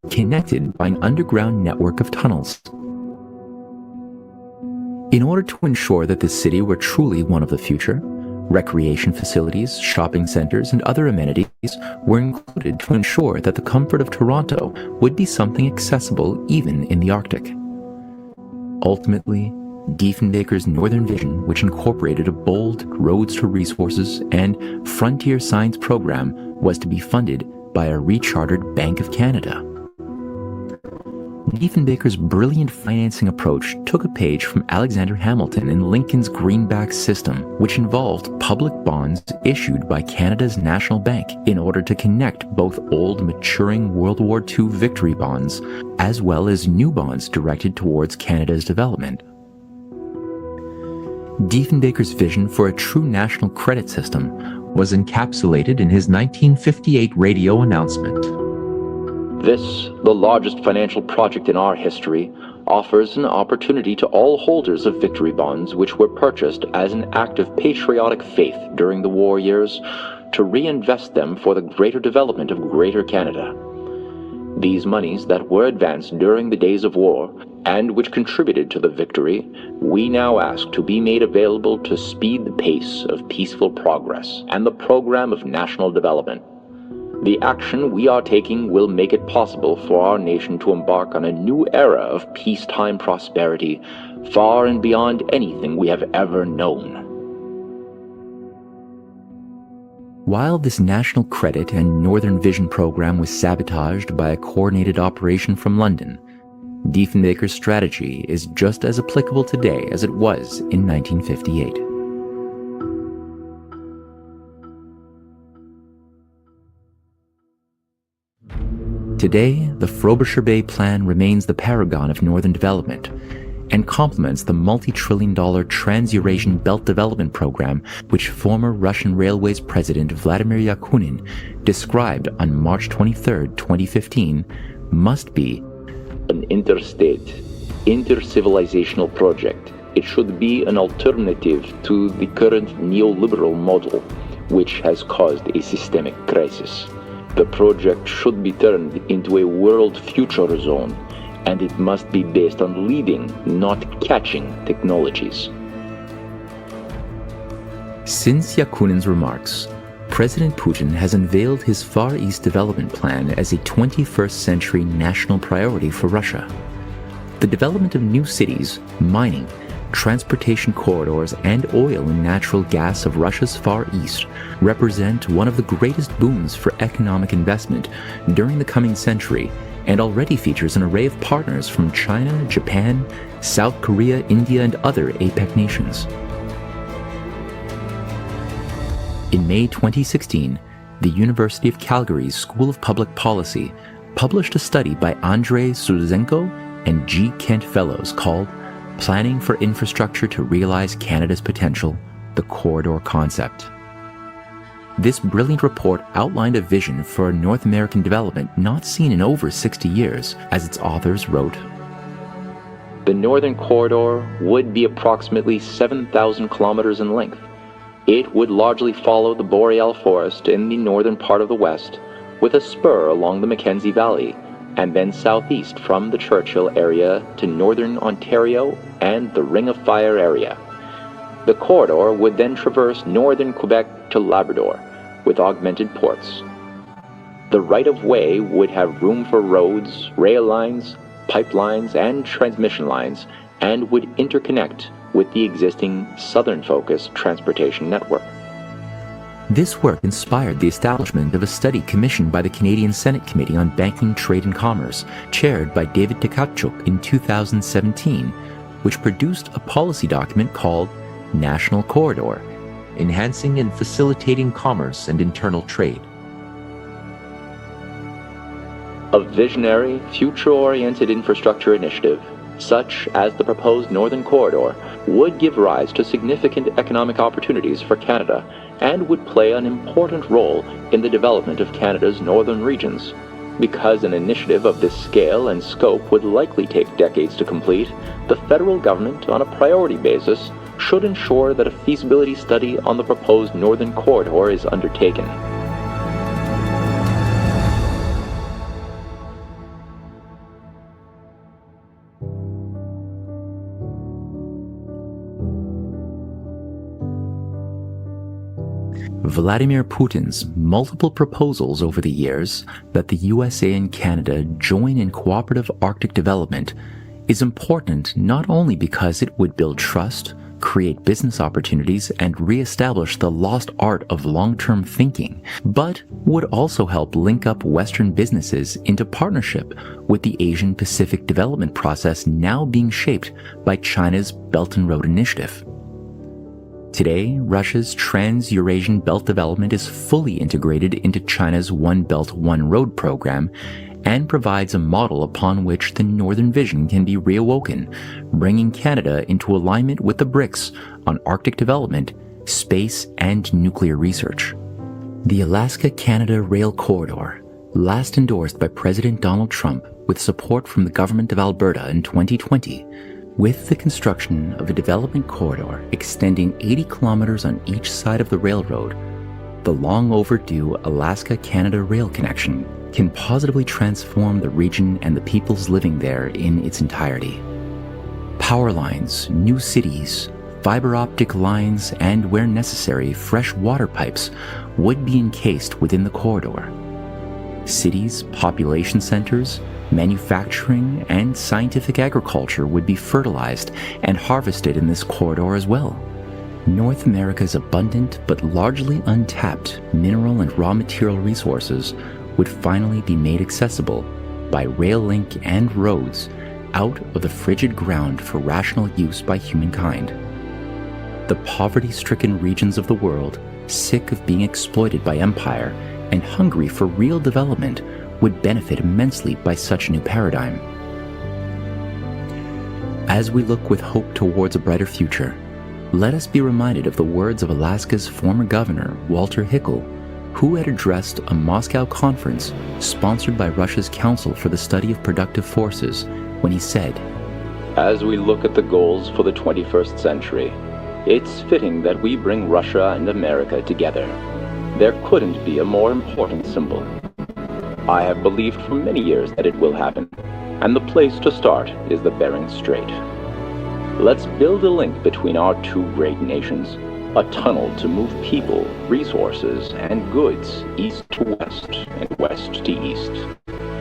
connected by an underground network of tunnels. In order to ensure that this city were truly one of the future, recreation facilities, shopping centers, and other amenities were included to ensure that the comfort of Toronto would be something accessible even in the Arctic. Ultimately, Diefenbaker's Northern Vision, which incorporated a bold roads to resources and frontier science program, was to be funded by a rechartered Bank of Canada. Diefenbaker's brilliant financing approach took a page from Alexander Hamilton and Lincoln's greenback system, which involved public bonds issued by Canada's National Bank in order to connect both old maturing World War II victory bonds as well as new bonds directed towards Canada's development. Diefenbaker's vision for a true national credit system was encapsulated in his 1958 radio announcement. This, the largest financial project in our history, offers an opportunity to all holders of victory bonds which were purchased as an act of patriotic faith during the war years to reinvest them for the greater development of Greater Canada. These monies that were advanced during the days of war and which contributed to the victory, we now ask to be made available to speed the pace of peaceful progress and the program of national development. The action we are taking will make it possible for our nation to embark on a new era of peacetime prosperity, far and beyond anything we have ever known. While this national credit and Northern Vision program was sabotaged by a coordinated operation from London, Diefenbaker's strategy is just as applicable today as it was in 1958. Today, the Frobisher Bay Plan remains the paragon of northern development and complements the multi-trillion-dollar Trans-Eurasian Belt Development Program which former Russian Railways President Vladimir Yakunin described on March 23, 2015, must be an interstate, inter-civilizational project. It should be an alternative to the current neoliberal model, which has caused a systemic crisis. The project should be turned into a world future zone, and it must be based on leading, not catching technologies. Since Yakunin's remarks, President Putin has unveiled his Far East development plan as a 21st century national priority for Russia. The development of new cities, mining, transportation corridors, and oil and natural gas of Russia's Far East represent one of the greatest boons for economic investment during the coming century, and already features an array of partners from China, Japan, South Korea, India, and other APEC nations. In May 2016, the University of Calgary's School of Public Policy published a study by Andrei Suzenko and G. Kent Fellows called Planning for Infrastructure to Realize Canada's Potential, the Corridor Concept. This brilliant report outlined a vision for a North American development not seen in over 60 years, as its authors wrote. The Northern Corridor would be approximately 7,000 kilometers in length. It would largely follow the Boreal Forest in the northern part of the West, with a spur along the Mackenzie Valley, and then southeast from the Churchill area to northern Ontario and the Ring of Fire area. The corridor would then traverse northern Quebec to Labrador, with augmented ports. The right-of-way would have room for roads, rail lines, pipelines, and transmission lines, and would interconnect with the existing southern-focused transportation network. This work inspired the establishment of a study commissioned by the Canadian Senate Committee on Banking, Trade and Commerce, chaired by David Tkachuk in 2017, which produced a policy document called National Corridor, Enhancing and Facilitating Commerce and Internal Trade. A visionary, future-oriented infrastructure initiative, such as the proposed Northern Corridor, would give rise to significant economic opportunities for Canada and would play an important role in the development of Canada's northern regions. Because an initiative of this scale and scope would likely take decades to complete, the federal government, on a priority basis, should ensure that a feasibility study on the proposed Northern Corridor is undertaken. Vladimir Putin's multiple proposals over the years that the USA and Canada join in cooperative Arctic development is important not only because it would build trust, create business opportunities, and re-establish the lost art of long-term thinking, but would also help link up Western businesses into partnership with the Asian Pacific development process now being shaped by China's Belt and Road Initiative. Today, Russia's Trans-Eurasian Belt development is fully integrated into China's One Belt, One Road program and provides a model upon which the Northern Vision can be reawoken, bringing Canada into alignment with the BRICS on Arctic development, space, and nuclear research. The Alaska-Canada Rail Corridor, last endorsed by President Donald Trump with support from the government of Alberta in 2020, with the construction of a development corridor extending 80 kilometers on each side of the railroad, the long overdue Alaska-Canada rail connection can positively transform the region and the peoples living there in its entirety. Power lines, new cities, fiber optic lines, and where necessary, fresh water pipes would be encased within the corridor. Cities, population centers, manufacturing, and scientific agriculture would be fertilized and harvested in this corridor as well. North America's abundant but largely untapped mineral and raw material resources would finally be made accessible by rail link and roads out of the frigid ground for rational use by humankind. The poverty-stricken regions of the world, sick of being exploited by empire and hungry for real development, would benefit immensely by such a new paradigm. As we look with hope towards a brighter future, let us be reminded of the words of Alaska's former governor, Walter Hickel, who had addressed a Moscow conference sponsored by Russia's Council for the Study of Productive Forces, when he said, "As we look at the goals for the 21st century, it's fitting that we bring Russia and America together. There couldn't be a more important symbol. I have believed for many years that it will happen, and the place to start is the Bering Strait. Let's build a link between our two great nations, a tunnel to move people, resources, and goods east to west and west to east.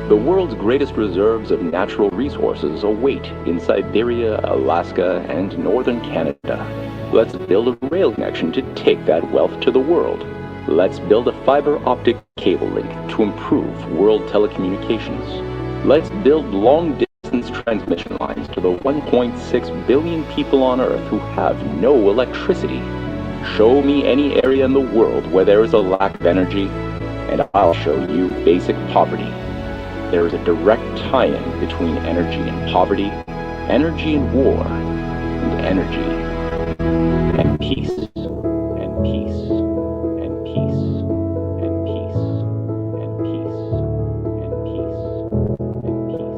The world's greatest reserves of natural resources await in Siberia, Alaska, and northern Canada. Let's build a rail connection to take that wealth to the world. Let's build a fiber optic cable link to improve world telecommunications. Let's build long-distance transmission lines to the 1.6 billion people on Earth who have no electricity. Show me any area in the world where there is a lack of energy, and I'll show you basic poverty. There is a direct tie-in between energy and poverty, energy and war, and energy. And peace, and peace, and peace, and peace, and peace, and peace, and peace.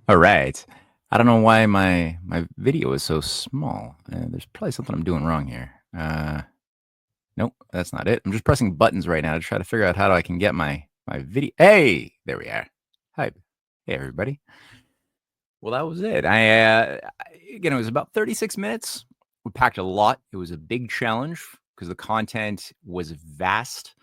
All right. I don't know why my video is so small. There's probably something I'm doing wrong here. Nope, that's not it. I'm just pressing buttons right now to try to figure out how I can get my video. Hey, there we are. Hi. Hey, everybody. Well, that was it. Again, it was about 36 minutes. We packed a lot. It was a big challenge because the content was vast,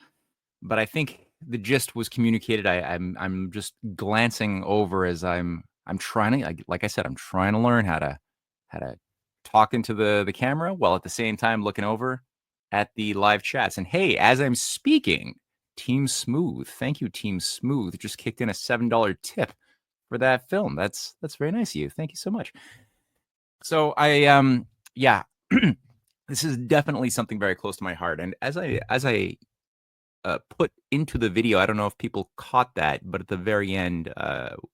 but I think the gist was communicated. I'm just glancing over as I'm trying to, like I said, I'm trying to learn how to talk into the camera while at the same time looking over at the live chats. And hey, as I'm speaking, Team Smooth, thank you, Team Smooth, just kicked in a $7 tip for that film. That's very nice of you. Thank you so much. So yeah, this is definitely something very close to my heart. And as I put into the video, I don't know if people caught that, but at the very end,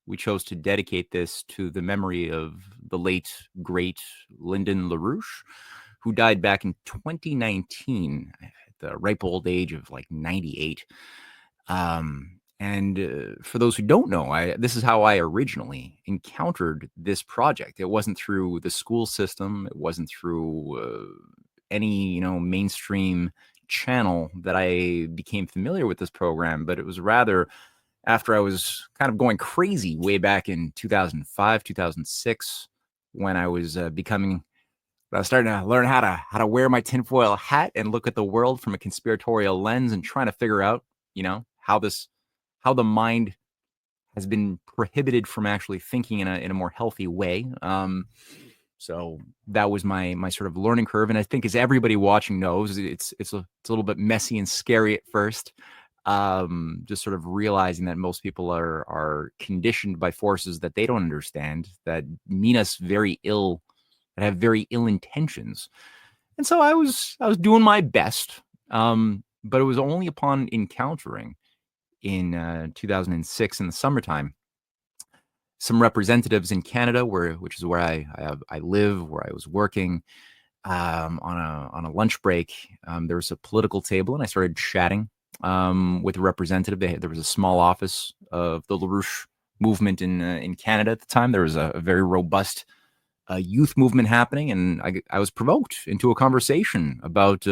we chose to dedicate this to the memory of the late, great Lyndon LaRouche, who died back in 2019 at the ripe old age of like 98. And for those who don't know, this is how I originally encountered this project. It wasn't through the school system. It wasn't through any, mainstream channel that I became familiar with this program, but it was rather after I was kind of going crazy way back in 2005, 2006, when I was I was starting to learn how to wear my tinfoil hat and look at the world from a conspiratorial lens and trying to figure out, how the mind has been prohibited from actually thinking in a more healthy way. So that was my sort of learning curve. And I think, as everybody watching knows, it's a little bit messy and scary at first. Just sort of realizing that most people are conditioned by forces that they don't understand, that mean us very ill, that have very ill intentions. And so I was doing my best. But it was only upon encountering in 2006 in the summertime some representatives in Canada, which is where I live, where I was working, on a lunch break. There was a political table, and I started chatting with a representative. There was a small office of the LaRouche movement in Canada at the time. There was a very robust youth movement happening, and I was provoked into a conversation about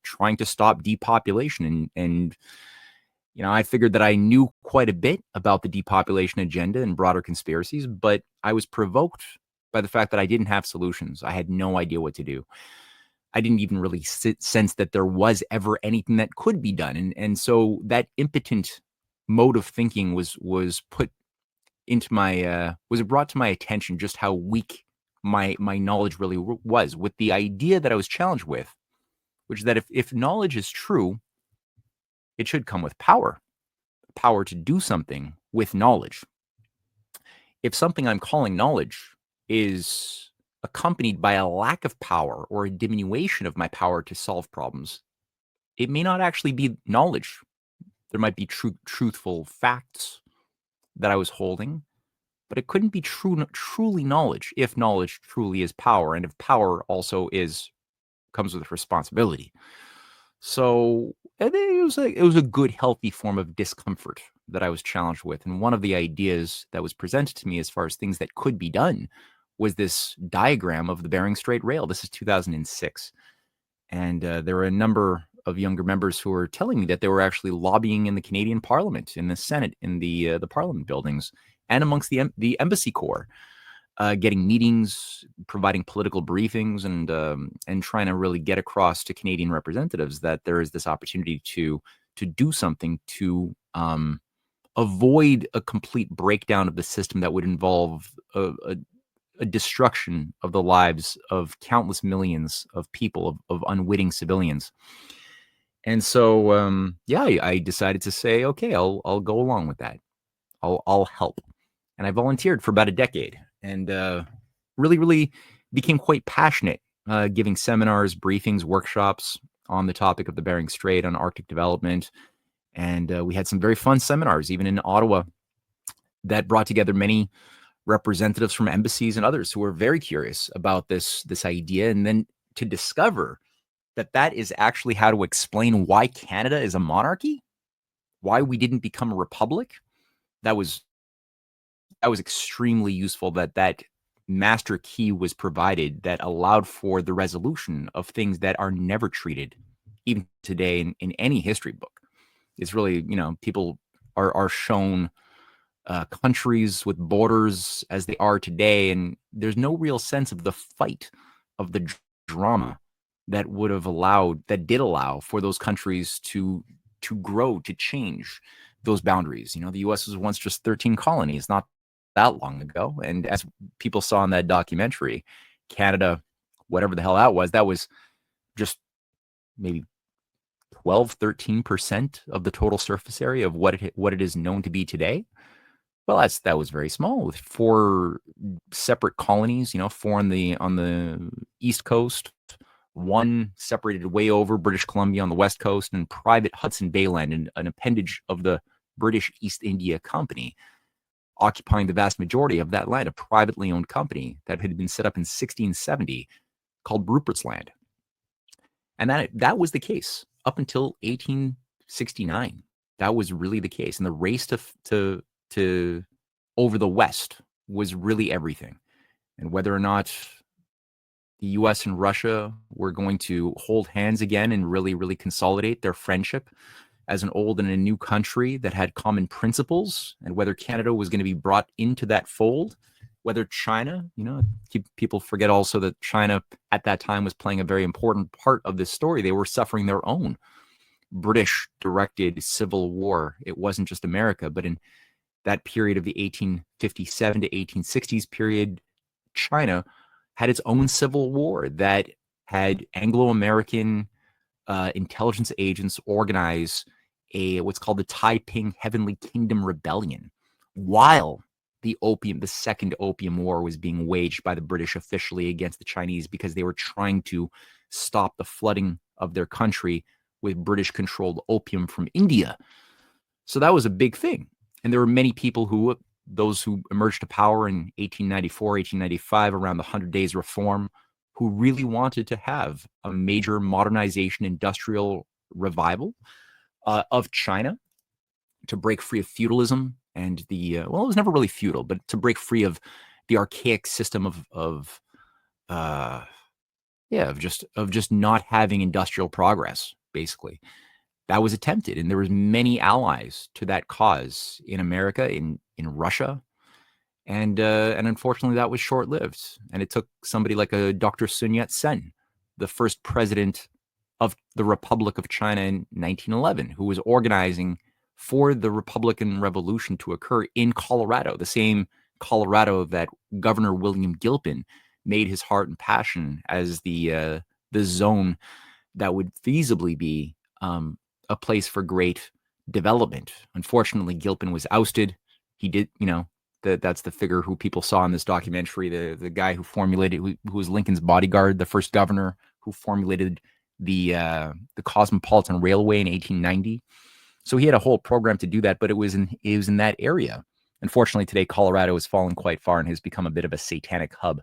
trying to stop depopulation. And I figured that I knew quite a bit about the depopulation agenda and broader conspiracies, but I was provoked by the fact that I didn't have solutions. I had no idea what to do. I didn't even really sense that there was ever anything that could be done. And so that impotent mode of thinking was put into was brought to my attention, just how weak my knowledge really was, with the idea that I was challenged with, which is that if knowledge is true, it should come with power to do something with knowledge. If something I'm calling knowledge is accompanied by a lack of power or a diminution of my power to solve problems, it may not actually be knowledge. There might be truthful facts that I was holding, but it couldn't be truly knowledge if knowledge truly is power, and if power also is comes with responsibility. So it was a good, healthy form of discomfort that I was challenged with. And one of the ideas that was presented to me as far as things that could be done was this diagram of the Bering Strait Rail. This is 2006. And there were a number of younger members who were telling me that they were actually lobbying in the Canadian Parliament, in the Senate, in the Parliament buildings, and amongst the embassy corps, getting meetings, providing political briefings, and trying to really get across to Canadian representatives that there is this opportunity to do something to avoid a complete breakdown of the system that would involve a destruction of the lives of countless millions of people, of unwitting civilians. And so, I decided to say, okay, I'll go along with that. I'll help. And I volunteered for about a decade, and really became quite passionate, giving seminars, briefings, workshops on the topic of the Bering Strait, on Arctic development. And we had some very fun seminars, even in Ottawa, that brought together many representatives from embassies and others who were very curious about this idea, and then to discover that is actually how to explain why Canada is a monarchy, why we didn't become a republic. That was extremely useful, that master key was provided that allowed for the resolution of things that are never treated, even today, in any history book. It's really, people are shown countries with borders as they are today, and there's no real sense of the fight, of the drama that did allow for those countries to grow, to change those boundaries. The U.S. was once just 13 colonies, not that long ago. And as people saw in that documentary, Canada, whatever the hell that was just maybe 12-13% of the total surface area of what it is known to be today. Well, that was very small, with 4 separate colonies, 4 on the East Coast, 1 separated way over British Columbia on the West Coast, and private Hudson Bay land, and an appendage of the British East India Company, occupying the vast majority of that land, a privately owned company that had been set up in 1670 called Rupert's Land. And that was the case up until 1869. That was really the case. And the race to over the West was really everything. And whether or not the U.S. and Russia were going to hold hands again and really consolidate their friendship as an old and a new country that had common principles, and whether Canada was going to be brought into that fold, whether China, people forget also that China at that time was playing a very important part of this story. They were suffering their own British-directed civil war. It wasn't just America, but in that period of the 1857 to 1860s period, China had its own civil war that had Anglo-American intelligence agents organize what's called the Taiping Heavenly Kingdom Rebellion, while the Second Opium War was being waged by the British officially against the Chinese, because they were trying to stop the flooding of their country with British-controlled opium from India. So that was a big thing. And there were many people those who emerged to power in 1894, 1895, around the 100 Days Reform, who really wanted to have a major modernization, industrial revival of China, to break free of feudalism and it was never really feudal, but to break free of the archaic system of just not having industrial progress, basically. That was attempted, and there was many allies to that cause in America, in Russia, and unfortunately that was short-lived. And it took somebody like a Dr. Sun Yat-sen, the first president of the Republic of China in 1911, who was organizing for the Republican Revolution to occur in Colorado, the same Colorado that Governor William Gilpin made his heart and passion as the zone that would feasibly be a place for great development. Unfortunately, Gilpin was ousted. He did, that's the figure who people saw in this documentary, the guy who formulated, who was Lincoln's bodyguard, the first governor who formulated the Cosmopolitan Railway in 1890. So he had a whole program to do that, but it was in that area. Unfortunately, today Colorado has fallen quite far and has become a bit of a satanic hub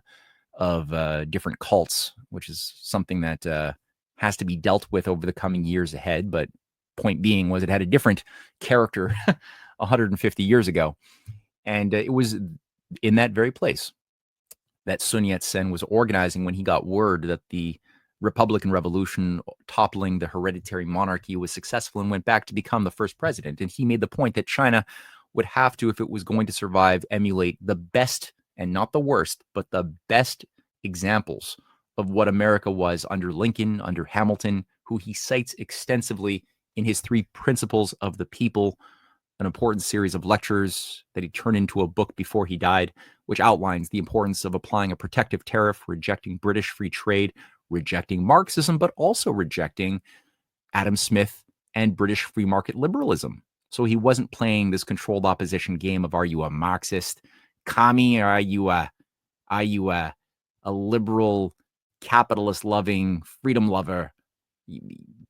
different cults, which is something that has to be dealt with over the coming years ahead. But point being was it had a different character 150 years ago. And it was in that very place that Sun Yat-sen was organizing when he got word that the Republican Revolution toppling the hereditary monarchy was successful and went back to become the first president. And he made the point that China would have to, if it was going to survive, emulate the best, and not the worst, but the best examples of what America was under Lincoln, under Hamilton, who he cites extensively in his 3 Principles of the People, an important series of lectures that he turned into a book before he died, which outlines the importance of applying a protective tariff, rejecting British free trade, rejecting Marxism, but also rejecting Adam Smith and British free market liberalism. So he wasn't playing this controlled opposition game of, are you a Marxist commie, or are you a liberal, capitalist loving freedom lover?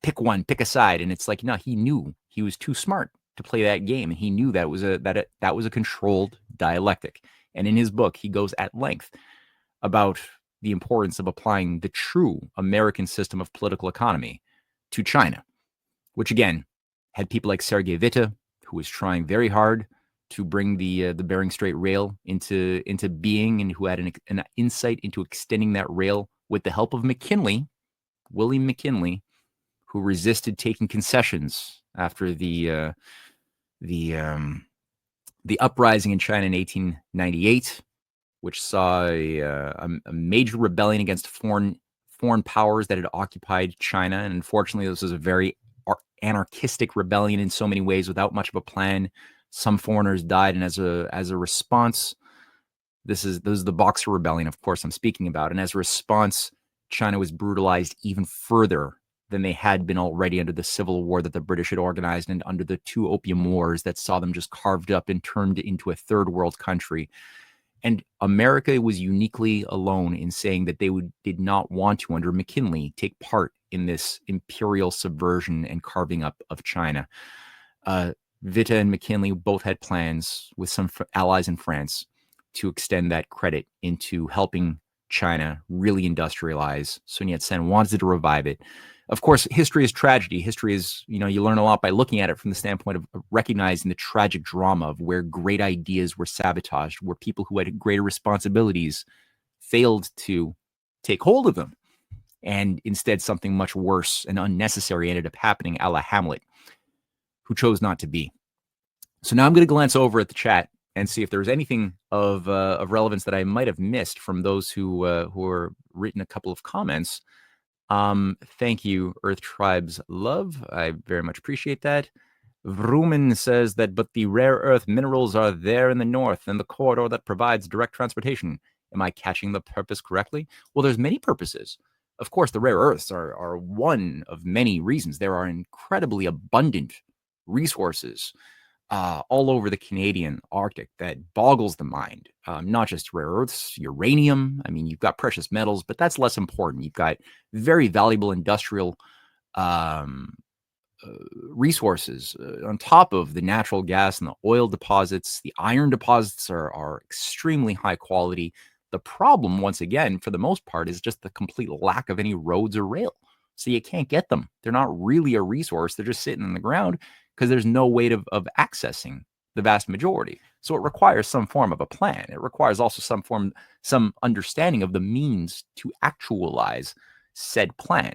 Pick one, pick a side. And it's like, no, he knew he was too smart to play that game, and he knew that was a controlled dialectic. And in his book, he goes at length about the importance of applying the true American system of political economy to China, which again had people like Sergei Witte, who was trying very hard to bring the Bering Strait Rail into being, and who had an insight into extending that rail with the help of McKinley, William McKinley, who resisted taking concessions after the uprising in China in 1898, which saw a major rebellion against foreign powers that had occupied China. And unfortunately, this was a very anarchistic rebellion in so many ways, without much of a plan. Some foreigners died, and as a response, this is the Boxer Rebellion, of course, I'm speaking about. And as a response, China was brutalized even further than they had been already under the Civil War that the British had organized, and under the 2 Opium Wars that saw them just carved up and turned into a third world country. And America was uniquely alone in saying that they did not want to, under McKinley, take part in this imperial subversion and carving up of China. Witte and McKinley both had plans with some allies in France to extend that credit into helping China really industrialize. Sun Yat-sen wanted to revive it. Of course, history is tragedy. History is, you learn a lot by looking at it from the standpoint of recognizing the tragic drama of where great ideas were sabotaged, where people who had greater responsibilities failed to take hold of them. And instead, something much worse and unnecessary ended up happening, a la Hamlet, who chose not to be. So now I'm going to glance over at the chat and see if there's anything of relevance that I might have missed from those who are written a couple of comments. Thank you, Earth Tribes Love. I very much appreciate that. Vrooman says that, but the rare earth minerals are there in the north and the corridor that provides direct transportation. Am I catching the purpose correctly? Well, there's many purposes. Of course, the rare earths are one of many reasons. There are incredibly abundant resources all over the Canadian Arctic that boggles the mind. Not just rare earths, uranium. I mean, you've got precious metals, but that's less important. You've got very valuable industrial resources on top of the natural gas and the oil deposits. The iron deposits are extremely high quality. The problem, once again, for the most part, is just the complete lack of any roads or rail. So you can't get them. They're not really a resource. They're just sitting in the ground because there's no way of accessing the vast majority. So it requires some form of a plan. It requires also some understanding of the means to actualize said plan.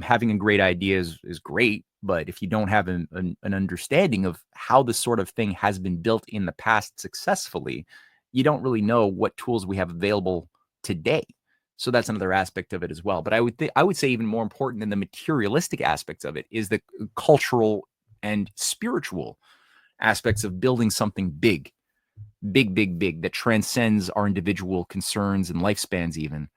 Having a great idea is great, but if you don't have an understanding of how this sort of thing has been built in the past successfully, you don't really know what tools we have available today. So that's another aspect of it as well. But I would say even more important than the materialistic aspects of it is the cultural and spiritual aspects of building something big that transcends our individual concerns and lifespans even,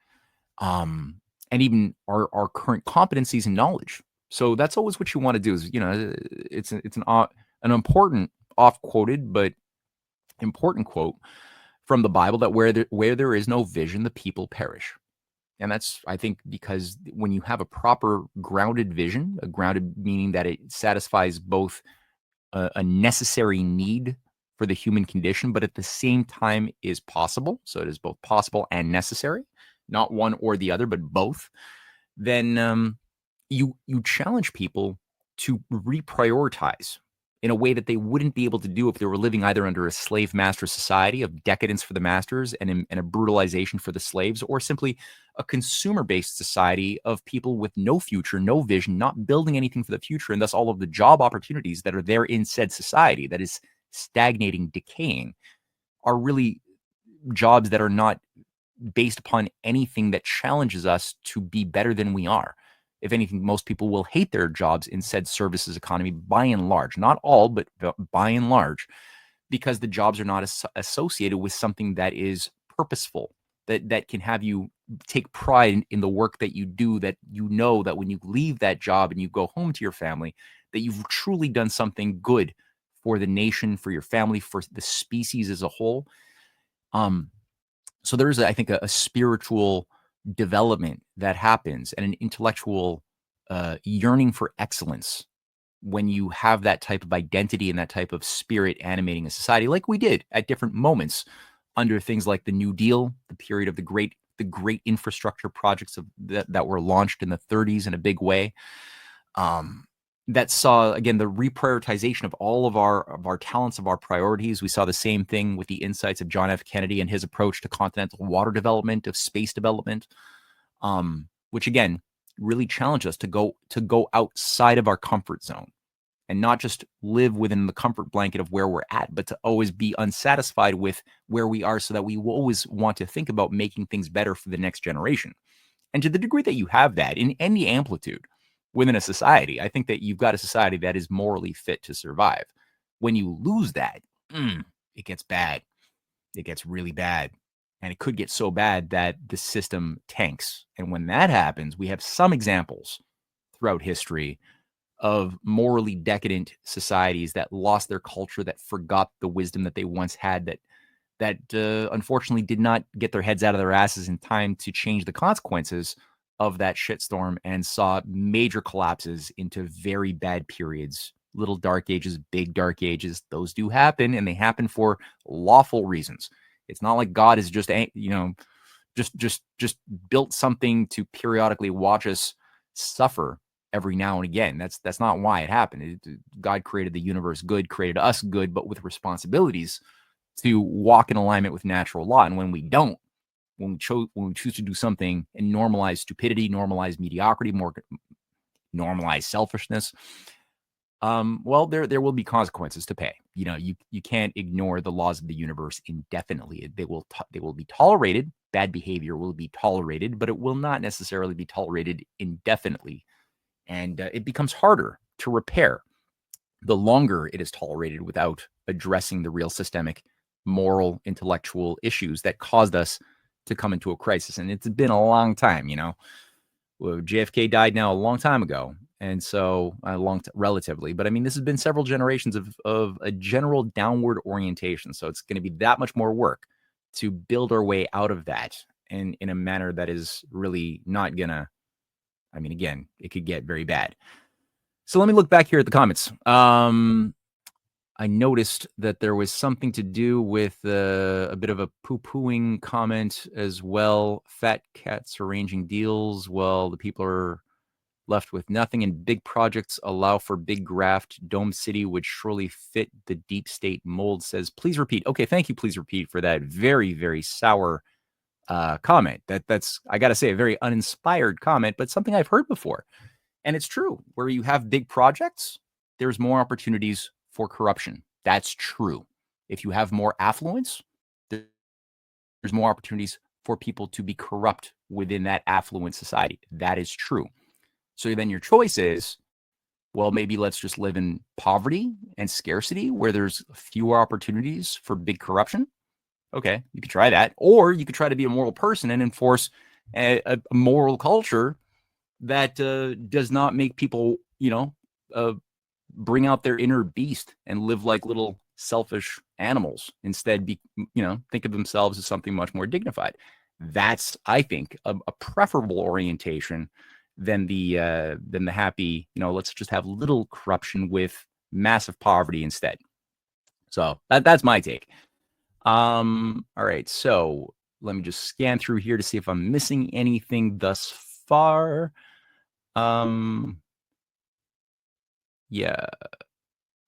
and even our current competencies and knowledge. So that's always what you want to do is, it's an important oft-quoted but important quote from the Bible that where there is no vision, the people perish. And that's, I think, because when you have a proper grounded vision, a grounded meaning that it satisfies both a necessary need for the human condition, but at the same time is possible. So it is both possible and necessary. not one or the other, but both, then you challenge people to reprioritize in a way that they wouldn't be able to do if they were living either under a slave master society of decadence for the masters and a brutalization for the slaves, or simply a consumer-based society of people with no future, no vision, not building anything for the future, and thus all of the job opportunities that are there in said society that is stagnating, decaying, are really jobs that are not based upon anything that challenges us to be better than we are. If anything, most people will hate their jobs in said services economy by and large, not all, but by and large, because the jobs are not associated with something that is purposeful, that can have you take pride in the work that you do, that you know that when you leave that job and you go home to your family, that you've truly done something good for the nation, for your family, for the species as a whole. So there's, I think, a spiritual development that happens and an intellectual yearning for excellence when you have that type of identity and that type of spirit animating a society, like we did at different moments under things like the New Deal, the period of the great infrastructure projects that were launched in the 30s in a big way. That saw, again, the reprioritization of all of our talents, of our priorities. We saw the same thing with the insights of John F. Kennedy and his approach to continental water development, of space development, which again really challenged us to go outside of our comfort zone and not just live within the comfort blanket of where we're at, but to always be unsatisfied with where we are, so that we will always want to think about making things better for the next generation. And to the degree that you have that in any amplitude within a society, I think that you've got a society that is morally fit to survive. When you lose that, it gets bad. It gets really bad. And it could get so bad that the system tanks. And when that happens, we have some examples throughout history of morally decadent societies that lost their culture, that forgot the wisdom that they once had, that unfortunately did not get their heads out of their asses in time to change the consequences of that shitstorm, and saw major collapses into very bad periods. Little dark ages, big dark ages, those do happen, and they happen for lawful reasons. It's not like God is just built something to periodically watch us suffer every now and again. That's not why it happened. God created the universe good, created us good, but with responsibilities to walk in alignment with natural law. And when we don't, when we choose to do something and normalize stupidity, normalize mediocrity, normalize selfishness, well, there will be consequences to pay. You can't ignore the laws of the universe indefinitely. They will be tolerated. Bad behavior will be tolerated, but it will not necessarily be tolerated indefinitely. And it becomes harder to repair the longer it is tolerated without addressing the real systemic, moral, intellectual issues that caused us to come into a crisis. And it's been a long time, Well, JFK died now a long time ago. And so relatively, but I mean, this has been several generations of a general downward orientation. So it's going to be that much more work to build our way out of that, and in a manner that is really not gonna, I mean, again, it could get very bad. So let me look back here at the comments. I noticed that there was something to do with a bit of a poo-pooing comment as well. Fat cats arranging deals. Well, the people are left with nothing, and big projects allow for big graft. Dome City would surely fit the deep state mold, says, please repeat. Okay, thank you. Please repeat for that very, very sour comment. That's, I got to say, a very uninspired comment, but something I've heard before. And it's true. Where you have big projects, there's more opportunities for corruption. That's true. If you have more affluence, there's more opportunities for people to be corrupt within that affluent society. That is true. So then your choice is, well, maybe let's just live in poverty and scarcity where there's fewer opportunities for big corruption. Okay, you could try that. Or you could try to be a moral person and enforce a moral culture that does not make people, bring out their inner beast and live like little selfish animals. Instead, think of themselves as something much more dignified. That's, I think, a preferable orientation than the happy, let's just have little corruption with massive poverty instead. So that's my take. All right, so let me just scan through here to see if I'm missing anything thus far. Yeah.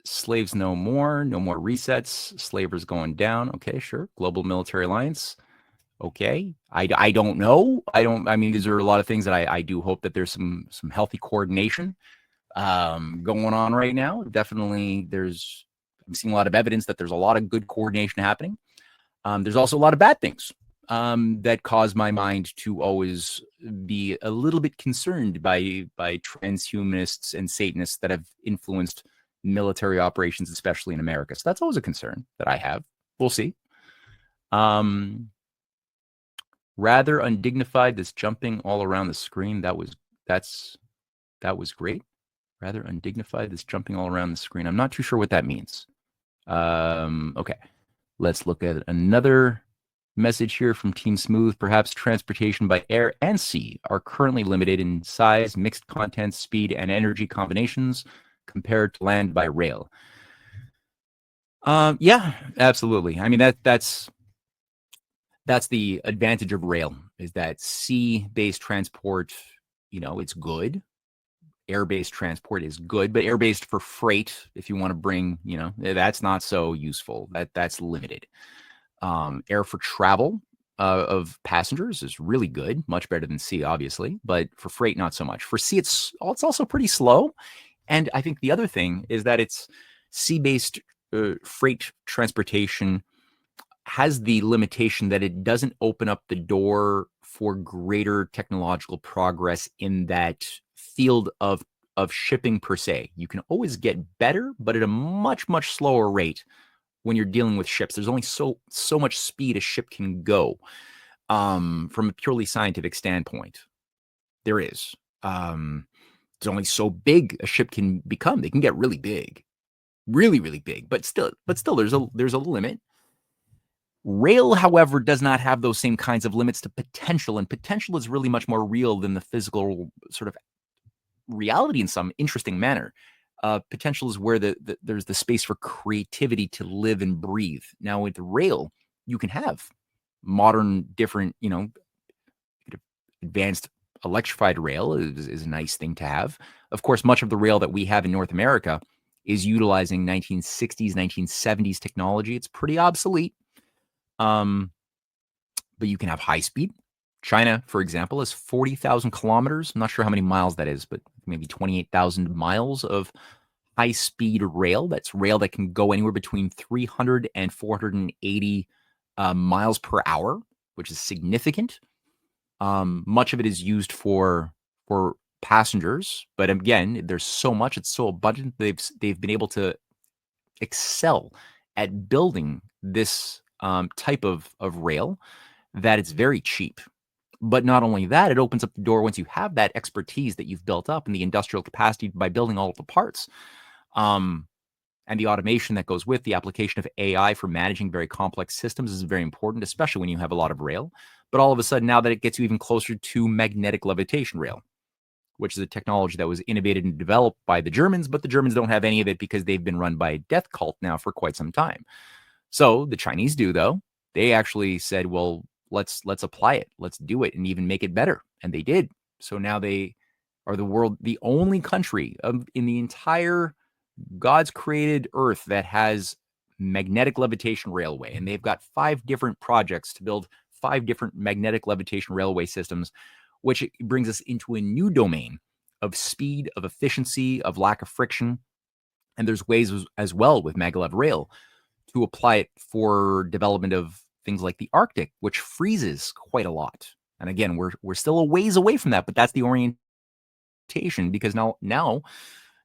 Slaves no more resets. Slavers going down. Okay, sure. Global Military Alliance. Okay. I don't know. I mean, these are a lot of things that I do hope that there's some healthy coordination going on right now. Definitely I'm seeing a lot of evidence that there's a lot of good coordination happening. There's also a lot of bad things that cause my mind to always be a little bit concerned by transhumanists and Satanists that have influenced military operations, especially in America. So that's always a concern that I have. We'll see. Rather undignified, this jumping all around the screen. That was great. Rather undignified, this jumping all around the screen. I'm not too sure what that means. Okay. Let's look at another message here from Team Smooth. Perhaps transportation by air and sea are currently limited in size, mixed content, speed, and energy combinations compared to land by rail. Yeah, absolutely. I mean, that's the advantage of rail, is that sea-based transport, it's good. Air-based transport is good, but air-based for freight, if you want to bring, that's not so useful. That's limited. Air for travel of passengers is really good, much better than sea, obviously, but for freight, not so much. For sea, it's also pretty slow. And I think the other thing is that it's sea-based freight transportation has the limitation that it doesn't open up the door for greater technological progress in that field of shipping per se. You can always get better, but at a much, much slower rate when you're dealing with ships. There's only so much speed a ship can go from a purely scientific standpoint. There is. It's only so big a ship can become. They can get really big, really, really big, but still there's a limit. Rail, however, does not have those same kinds of limits to potential, and potential is really much more real than the physical sort of reality in some interesting manner. Potential is where there's the space for creativity to live and breathe. Now with rail, you can have modern, different, advanced electrified rail is a nice thing to have. Of course, much of the rail that we have in North America is utilizing 1960s, 1970s technology. It's pretty obsolete. But you can have high speed. China, for example, is 40,000 kilometers. I'm not sure how many miles that is, but maybe 28,000 miles of high speed rail. That's rail that can go anywhere between 300 and 480 miles per hour, which is significant. Much of it is used for passengers, but again, there's so much, it's so abundant. They've been able to excel at building this type of rail that it's very cheap. But not only that, it opens up the door once you have that expertise that you've built up and the industrial capacity by building all of the parts, and the automation that goes with the application of AI for managing very complex systems is very important, especially when you have a lot of rail. But all of a sudden, now that it gets you even closer to magnetic levitation rail, which is a technology that was innovated and developed by the Germans, but the Germans don't have any of it because they've been run by a death cult now for quite some time. So the Chinese do, though. They actually said, well, let's apply it. Let's do it and even make it better. And they did. So now they are the only country in the entire God's created earth that has magnetic levitation railway. And they've got 5 different projects to build 5 different magnetic levitation railway systems, which brings us into a new domain of speed, of efficiency, of lack of friction. And there's ways as well with maglev rail to apply it for development of things like the Arctic, which freezes quite a lot. And again, we're still a ways away from that, but that's the orientation, because now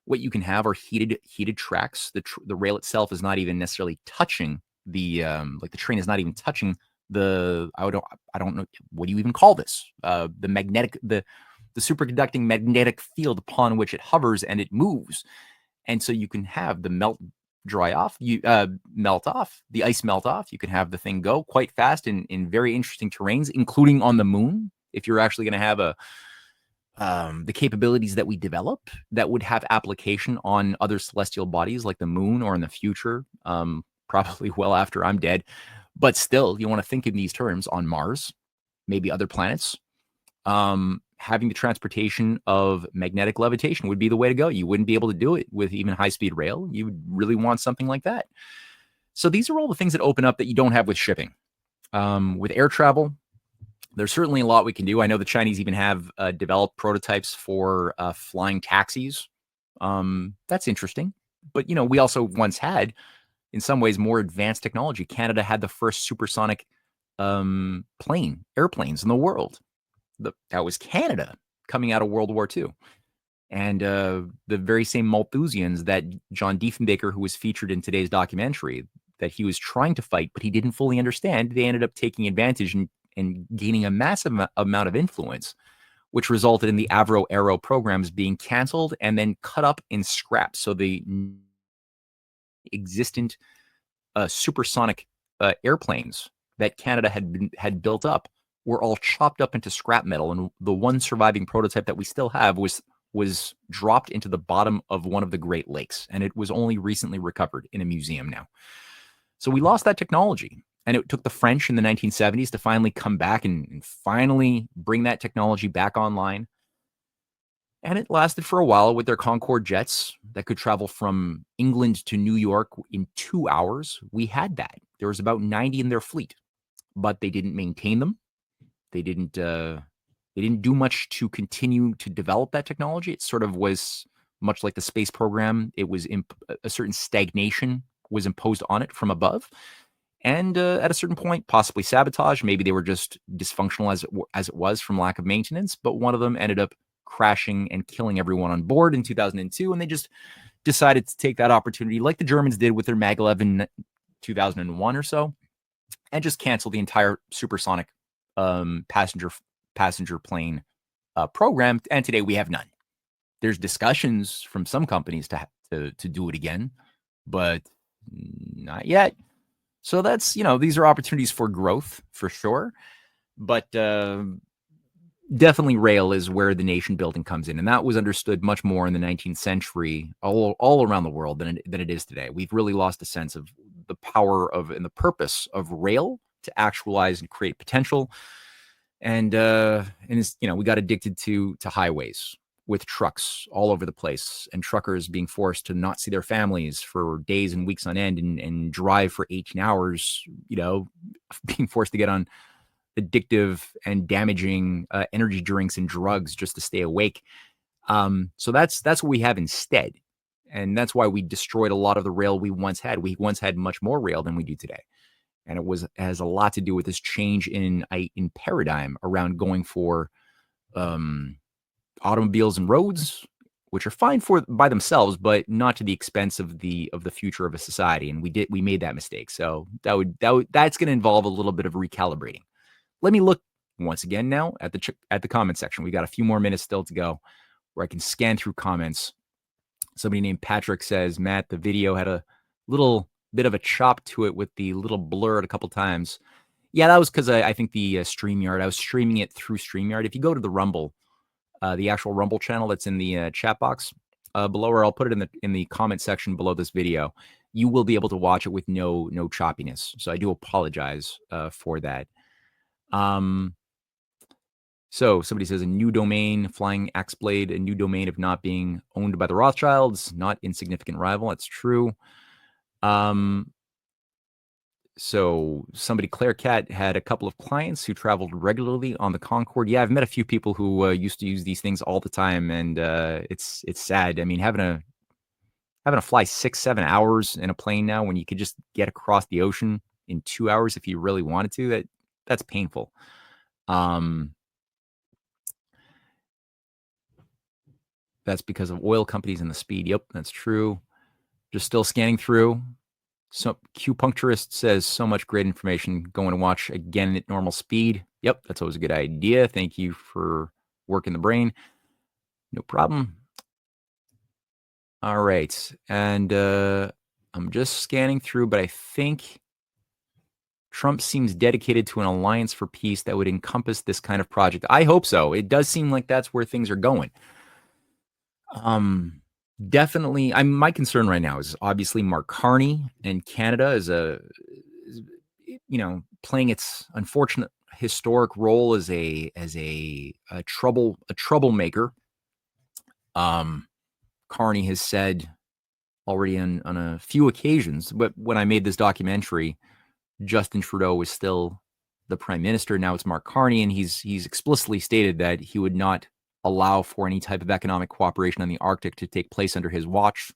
what you can have are heated tracks. The rail itself is not even necessarily touching the like the train is not even touching the I don't know, what do you even call this? The superconducting magnetic field upon which it hovers and it moves. And so you can have the melt off, the ice melt off. You can have the thing go quite fast in very interesting terrains, including on the moon. If you're actually going to have the capabilities that we develop that would have application on other celestial bodies like the moon, or in the future, probably well after I'm dead, But still, you want to think in these terms on Mars, maybe other planets. Having the transportation of magnetic levitation would be the way to go. You wouldn't be able to do it with even high-speed rail. You would really want something like that. So these are all the things that open up that you don't have with shipping. With air travel, there's certainly a lot we can do. I know the Chinese even have developed prototypes for flying taxis. That's interesting. But, we also once had, in some ways, more advanced technology. Canada had the first supersonic airplanes in the world. That was Canada coming out of World War II. And the very same Malthusians that John Diefenbaker, who was featured in today's documentary, that he was trying to fight, but he didn't fully understand, they ended up taking advantage and gaining a massive amount of influence, which resulted in the Avro Aero programs being canceled and then cut up in scraps. So the existent supersonic airplanes that Canada had built up were all chopped up into scrap metal, and the one surviving prototype that we still have was dropped into the bottom of one of the Great Lakes, and it was only recently recovered in a museum now. So we lost that technology, and it took the French in the 1970s to finally come back and finally bring that technology back online. And it lasted for a while with their Concorde jets that could travel from England to New York in 2 hours. We had that. There was about 90 in their fleet, but they didn't maintain them. They didn't do much to continue to develop that technology. It sort of was much like the space program. It was a certain stagnation was imposed on it from above. And at a certain point, possibly sabotage. Maybe they were just dysfunctional as it was from lack of maintenance. But one of them ended up crashing and killing everyone on board in 2002. And they just decided to take that opportunity, like the Germans did with their Maglev in 2001 or so, and just cancel the entire supersonic passenger plane program. And today we have none. There's discussions from some companies to do it again, but not yet. So that's, these are opportunities for growth for sure. But definitely rail is where the nation building comes in. And that was understood much more in the 19th century all around the world than it is today. We've really lost a sense of the power of and the purpose of rail to actualize and create potential. And it's, we got addicted to highways with trucks all over the place, and truckers being forced to not see their families for days and weeks on end and drive for 18 hours, being forced to get on addictive and damaging energy drinks and drugs just to stay awake. So that's what we have instead. And that's why we destroyed a lot of the rail we once had. We once had much more rail than we do today. And it has a lot to do with this change in paradigm around going for automobiles and roads, which are fine by themselves, but not to the expense of the future of a society. And we made that mistake. So that's going to involve a little bit of recalibrating. Let me look once again now at the comment section. We got a few more minutes still to go, where I can scan through comments. Somebody named Patrick says, Matt, the video had a little bit of a chop to it with the little blur a couple times. Yeah, that was because I think the StreamYard, I was streaming it through StreamYard. If you go to the Rumble, the actual Rumble channel that's in the chat box below, or I'll put it in the comment section below this video, you will be able to watch it with no choppiness. So I do apologize for that. So somebody says a new domain, Flying Axe Blade, a new domain of not being owned by the Rothschilds, not insignificant rival. That's true. So somebody, Claire Cat, had a couple of clients who traveled regularly on the Concorde. Yeah, I've met a few people who used to use these things all the time, and it's sad. I mean, having to fly 6-7 hours in a plane now when you could just get across the ocean in 2 hours if you really wanted to, that's painful. That's because of oil companies and the speed. Yep, that's true. Just still scanning through. So Q-Puncturist says, so much great information. Going to watch again at normal speed. Yep, that's always a good idea. Thank you for working the brain. No problem. All right. And I'm just scanning through, but I think Trump seems dedicated to an alliance for peace that would encompass this kind of project. I hope so. It does seem like that's where things are going. Definitely. My concern right now is obviously Mark Carney and Canada playing its unfortunate historic role as a troublemaker. Carney has said already on a few occasions, but when I made this documentary, Justin Trudeau was still the prime minister. Now it's Mark Carney, and he's explicitly stated that he would not allow for any type of economic cooperation on the Arctic to take place under his watch.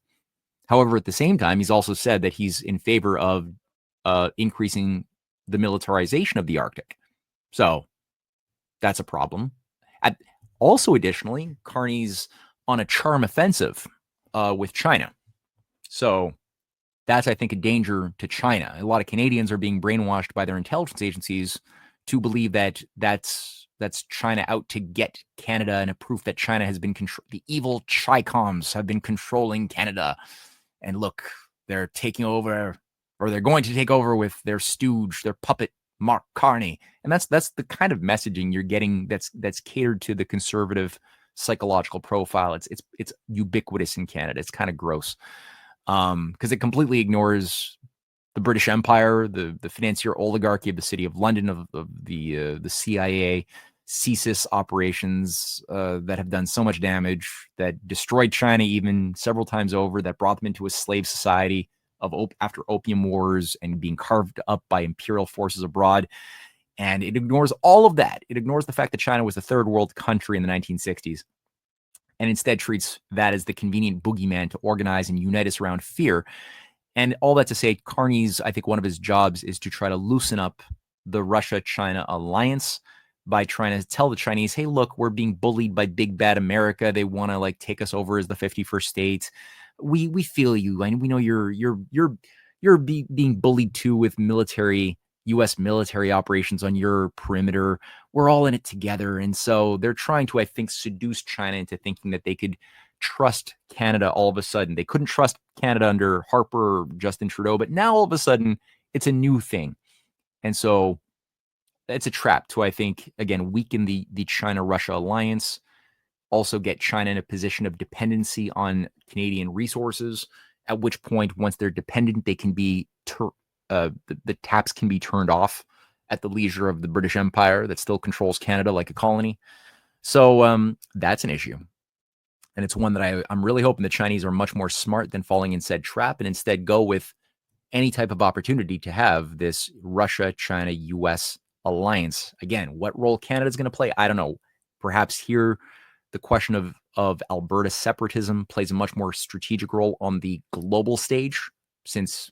However, at the same time, he's also said that he's in favor of increasing the militarization of the Arctic. So that's a problem. Also, additionally, Carney's on a charm offensive with China. So that's, I think, a danger to China. A lot of Canadians are being brainwashed by their intelligence agencies to believe that that's China out to get Canada, and a proof that China has been the evil Chi-Coms have been controlling Canada. And look, they're taking over, or they're going to take over with their stooge, their puppet, Mark Carney. And that's the kind of messaging you're getting that's catered to the conservative psychological profile. It's ubiquitous in Canada. It's kind of gross because it completely ignores the British Empire, the financier oligarchy of the City of London, of the CIA, CSIS operations that have done so much damage, that destroyed China even several times over, that brought them into a slave society after opium wars and being carved up by imperial forces abroad. And it ignores all of that. It ignores the fact that China was a third world country in the 1960s, and instead treats that as the convenient boogeyman to organize and unite us around fear. And all that to say, Carney's, I think one of his jobs is to try to loosen up the Russia-China alliance by trying to tell the Chinese, hey, look, we're being bullied by big bad America. They want to take us over as the 51st state. We feel you, and we know you're being bullied too with U.S. military operations on your perimeter. We're all in it together. And so they're trying to, I think, seduce China into thinking that they could trust Canada all of a sudden. They couldn't trust Canada under Harper or Justin Trudeau, but now all of a sudden it's a new thing. And so it's a trap to, I think, again, weaken the China-Russia alliance, also get China in a position of dependency on Canadian resources, at which point, once they're dependent, they can be the taps can be turned off at the leisure of the British Empire that still controls Canada like a colony. So that's an issue. And it's one that I'm really hoping the Chinese are much more smart than falling in said trap, and instead go with any type of opportunity to have this Russia-China-U.S. alliance. Again, what role Canada's going to play, I don't know. Perhaps here the question of Alberta separatism plays a much more strategic role on the global stage, since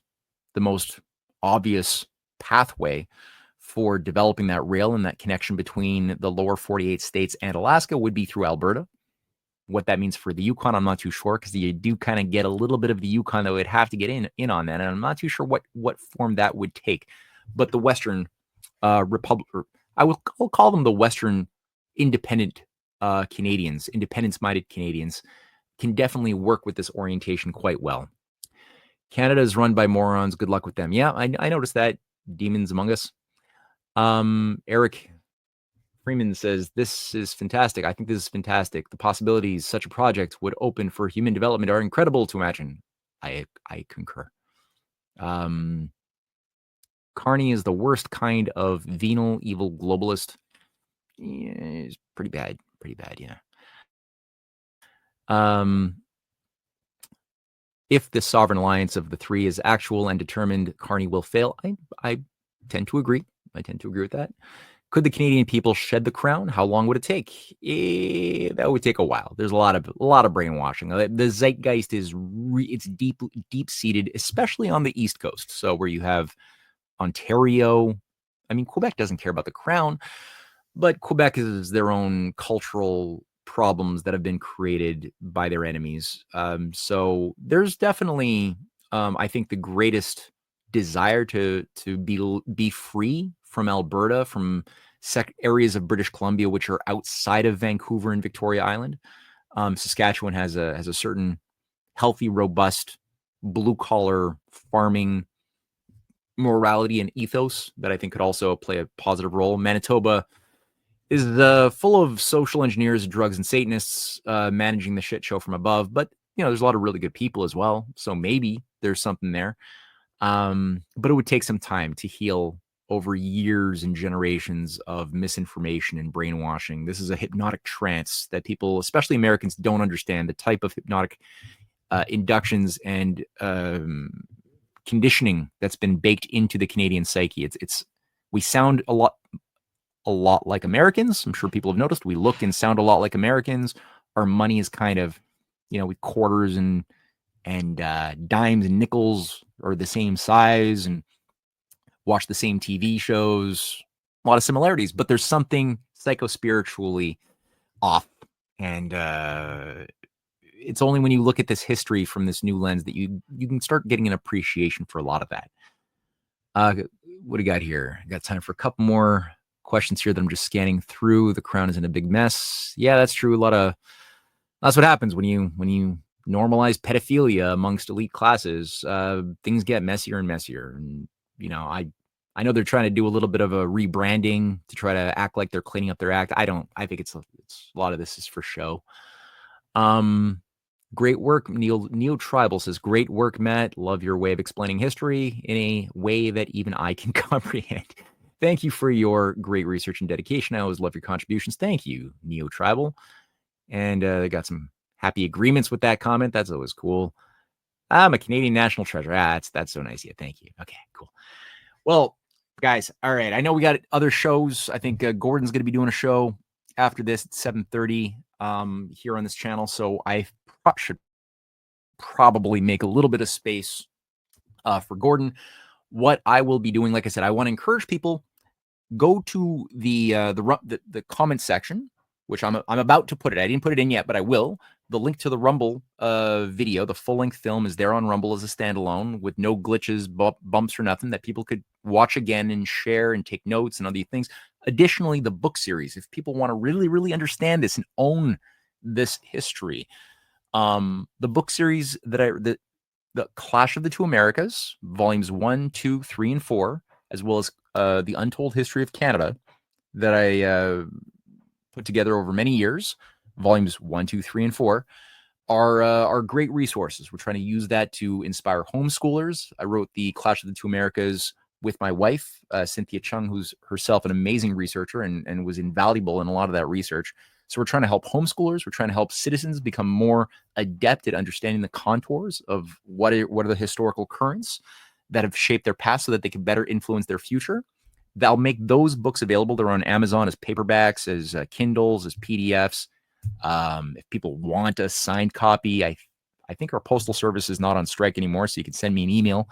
the most obvious pathway for developing that rail and that connection between the lower 48 states and Alaska would be through Alberta. What that means for the Yukon, I'm not too sure, because you do kind of get a little bit of the Yukon that would have to get in on that, and I'm not too sure what form that would take. But the Western Republic, I'll call them the Western independent Canadians, independence-minded Canadians, can definitely work with this orientation quite well. Canada is run by morons. Good luck with them. Yeah, I noticed that. Demons among us. Eric Freeman says, this is fantastic. I think this is fantastic. The possibilities such a project would open for human development are incredible to imagine. I concur. Carney is the worst kind of venal, evil globalist. Yeah, he's pretty bad. Pretty bad, yeah. If the sovereign alliance of the three is actual and determined, Carney will fail. I tend to agree. I tend to agree with that. Could the Canadian people shed the crown? How long would it take? That would take a while. There's a lot of brainwashing. The zeitgeist is it's deep seated, especially on the East Coast. So where you have Ontario. I mean, Quebec doesn't care about the crown, but Quebec is their own cultural problems that have been created by their enemies. So there's definitely, I think, the greatest desire to be free from Alberta, from areas of British Columbia which are outside of Vancouver and Victoria Island. Saskatchewan has a certain healthy, robust, blue-collar farming morality and ethos that I think could also play a positive role. Manitoba is full of social engineers, drugs, and Satanists managing the shit show from above. But, there's a lot of really good people as well. So maybe there's something there. But it would take some time to heal over years and generations of misinformation and brainwashing. This is a hypnotic trance that people, especially Americans, don't understand. The type of hypnotic inductions and conditioning that's been baked into the Canadian psyche. We sound a lot like Americans. I'm sure people have noticed. We look and sound a lot like Americans. Our money is kind of, with quarters and dimes and nickels are the same size and watch the same TV shows. A lot of similarities, but there's something psychospiritually off. And it's only when you look at this history from this new lens that you can start getting an appreciation for a lot of that. What do you got here? I got time for a couple more questions here that I'm just scanning through. The Crown is in a big mess. Yeah, that's true. That's what happens when you normalize pedophilia amongst elite classes. Things get messier and messier. And I know they're trying to do a little bit of a rebranding to try to act like they're cleaning up their act. I think it's a lot of this is for show. Great work. Neo Tribal says, great work, Matt. Love your way of explaining history in a way that even I can comprehend. Thank you for your great research and dedication. I always love your contributions. Thank you, Neo Tribal. And they got some happy agreements with that comment. That's always cool. I'm a Canadian national treasure. That's so nice. Yeah, thank you. Okay, cool. Well, guys, all right. I know we got other shows. I think Gordon's going to be doing a show after this at 7:30 here on this channel. So I should probably make a little bit of space for Gordon. What I will be doing, like I said, I want to encourage people, go to the comment section, which I'm about to put it. I didn't put it in yet, but I will. The link to the Rumble video, the full-length film, is there on Rumble as a standalone with no glitches, bumps, or nothing, that people could watch again and share and take notes and other things. Additionally, the book series, if people want to really, really understand this and own this history, the book series the Clash of the Two Americas, volumes 1, 2, 3, and 4, as well as the Untold History of Canada, that I put together over many years, volumes 1, 2, 3, and 4, are great resources. We're trying to use that to inspire homeschoolers. I wrote the Clash of the Two Americas with my wife, Cynthia Chung, who's herself an amazing researcher and was invaluable in a lot of that research. So we're trying to help homeschoolers. We're trying to help citizens become more adept at understanding the contours of what are the historical currents that have shaped their past so that they can better influence their future. They'll make those books available. They're on Amazon as paperbacks, as Kindles, as PDFs. If people want a signed copy, I think our postal service is not on strike anymore, so you can send me an email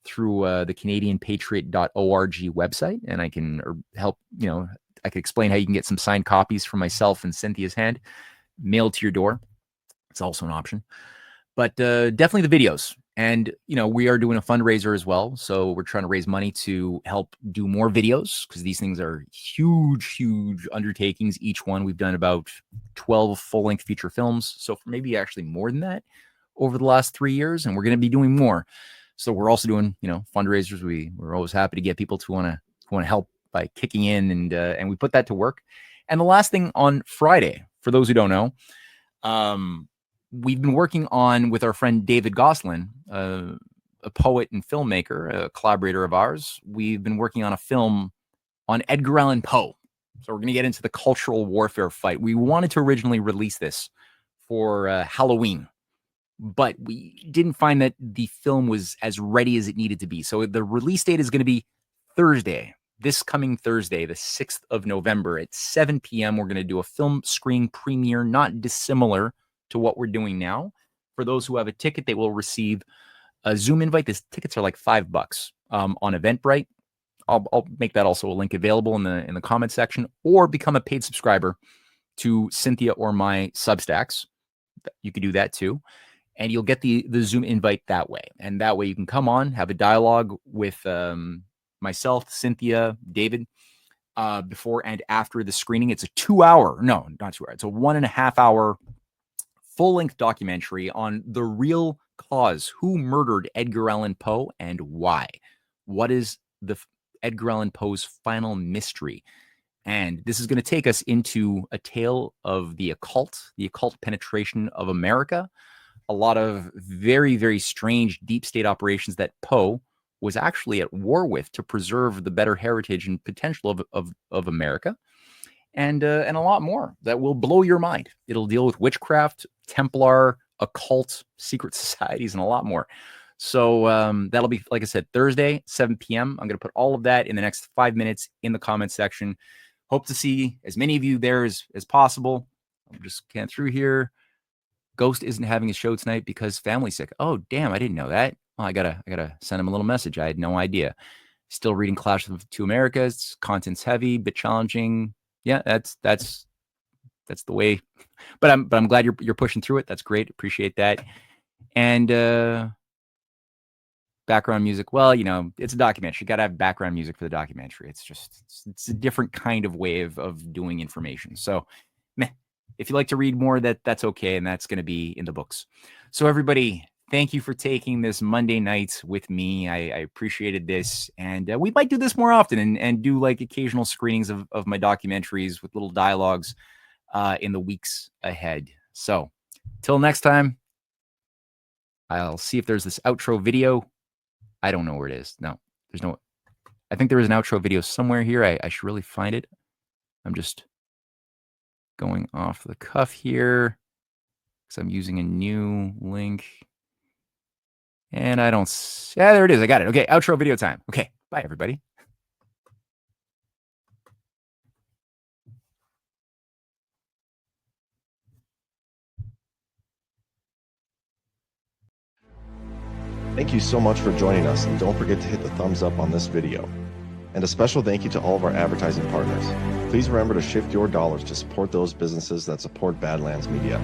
through the CanadianPatriot.org website, and I can help, I can explain how you can get some signed copies from myself and Cynthia's hand, mailed to your door. It's also an option. But definitely the videos. And, we are doing a fundraiser as well. So we're trying to raise money to help do more videos, because these things are huge, huge undertakings. Each one, we've done about 12 full-length feature films. So for maybe actually more than that over the last 3 years. And we're going to be doing more. So we're also doing, fundraisers. We're always happy to get people to want to help by kicking in, and we put that to work. And the last thing, on Friday, for those who don't know, we've been working on, with our friend David Gosselin, a poet and filmmaker, a collaborator of ours. We've been working on a film on Edgar Allan Poe. So we're going to get into the cultural warfare fight. We wanted to originally release this for Halloween, but we didn't find that the film was as ready as it needed to be. So the release date is going to be Thursday. This coming Thursday, the 6th of November at 7 p.m., we're going to do a film screen premiere, not dissimilar to what we're doing now. For those who have a ticket, they will receive a Zoom invite. These tickets are like $5 on Eventbrite. I'll make that also a link available in the comment section, or become a paid subscriber to Cynthia or my Substacks. You could do that too. And you'll get the Zoom invite that way. And that way you can come on, have a dialogue with myself, Cynthia, David, before and after the screening. It's a 2-hour, no, not 2 hours. It's a 1.5 hour full-length documentary on the real cause. Who murdered Edgar Allan Poe and why? What is the Edgar Allan Poe's final mystery? And this is going to take us into a tale of the occult penetration of America, a lot of very, very strange deep state operations that Poe was actually at war with to preserve the better heritage and potential of America, and a lot more that will blow your mind. It'll deal with witchcraft, Templar, occult, secret societies, and a lot more. So that'll be, like I said, Thursday, 7 p.m. I'm going to put all of that in the next 5 minutes in the comment section. Hope to see as many of you there as possible. I'm just scanning through here. Ghost isn't having a show tonight because family's sick. Oh, damn, I didn't know that. Well, I gotta send him a little message. I had no idea. Still reading Clash of the Two Americas. Content's heavy, bit challenging. Yeah, that's the way. But I'm glad you're pushing through it. That's great. Appreciate that. And background music. Well, you know, it's a documentary. You got to have background music for the documentary. It's a different kind of way of doing information. So, meh. If you like to read more, that's okay, and that's going to be in the books. So everybody, thank you for taking this Monday night with me. I appreciated this, and we might do this more often and do like occasional screenings of my documentaries with little dialogues in the weeks ahead. So till next time, I'll see if there's this outro video. I don't know where it is. No, there's no. I think there is an outro video somewhere here. I should really find it. I'm just going off the cuff here because I'm using a new link. And I don't... Yeah, there it is. I got it. Okay, outro video time. Okay, bye, everybody. Thank you so much for joining us, and don't forget to hit the thumbs up on this video. And a special thank you to all of our advertising partners. Please remember to shift your dollars to support those businesses that support Badlands Media.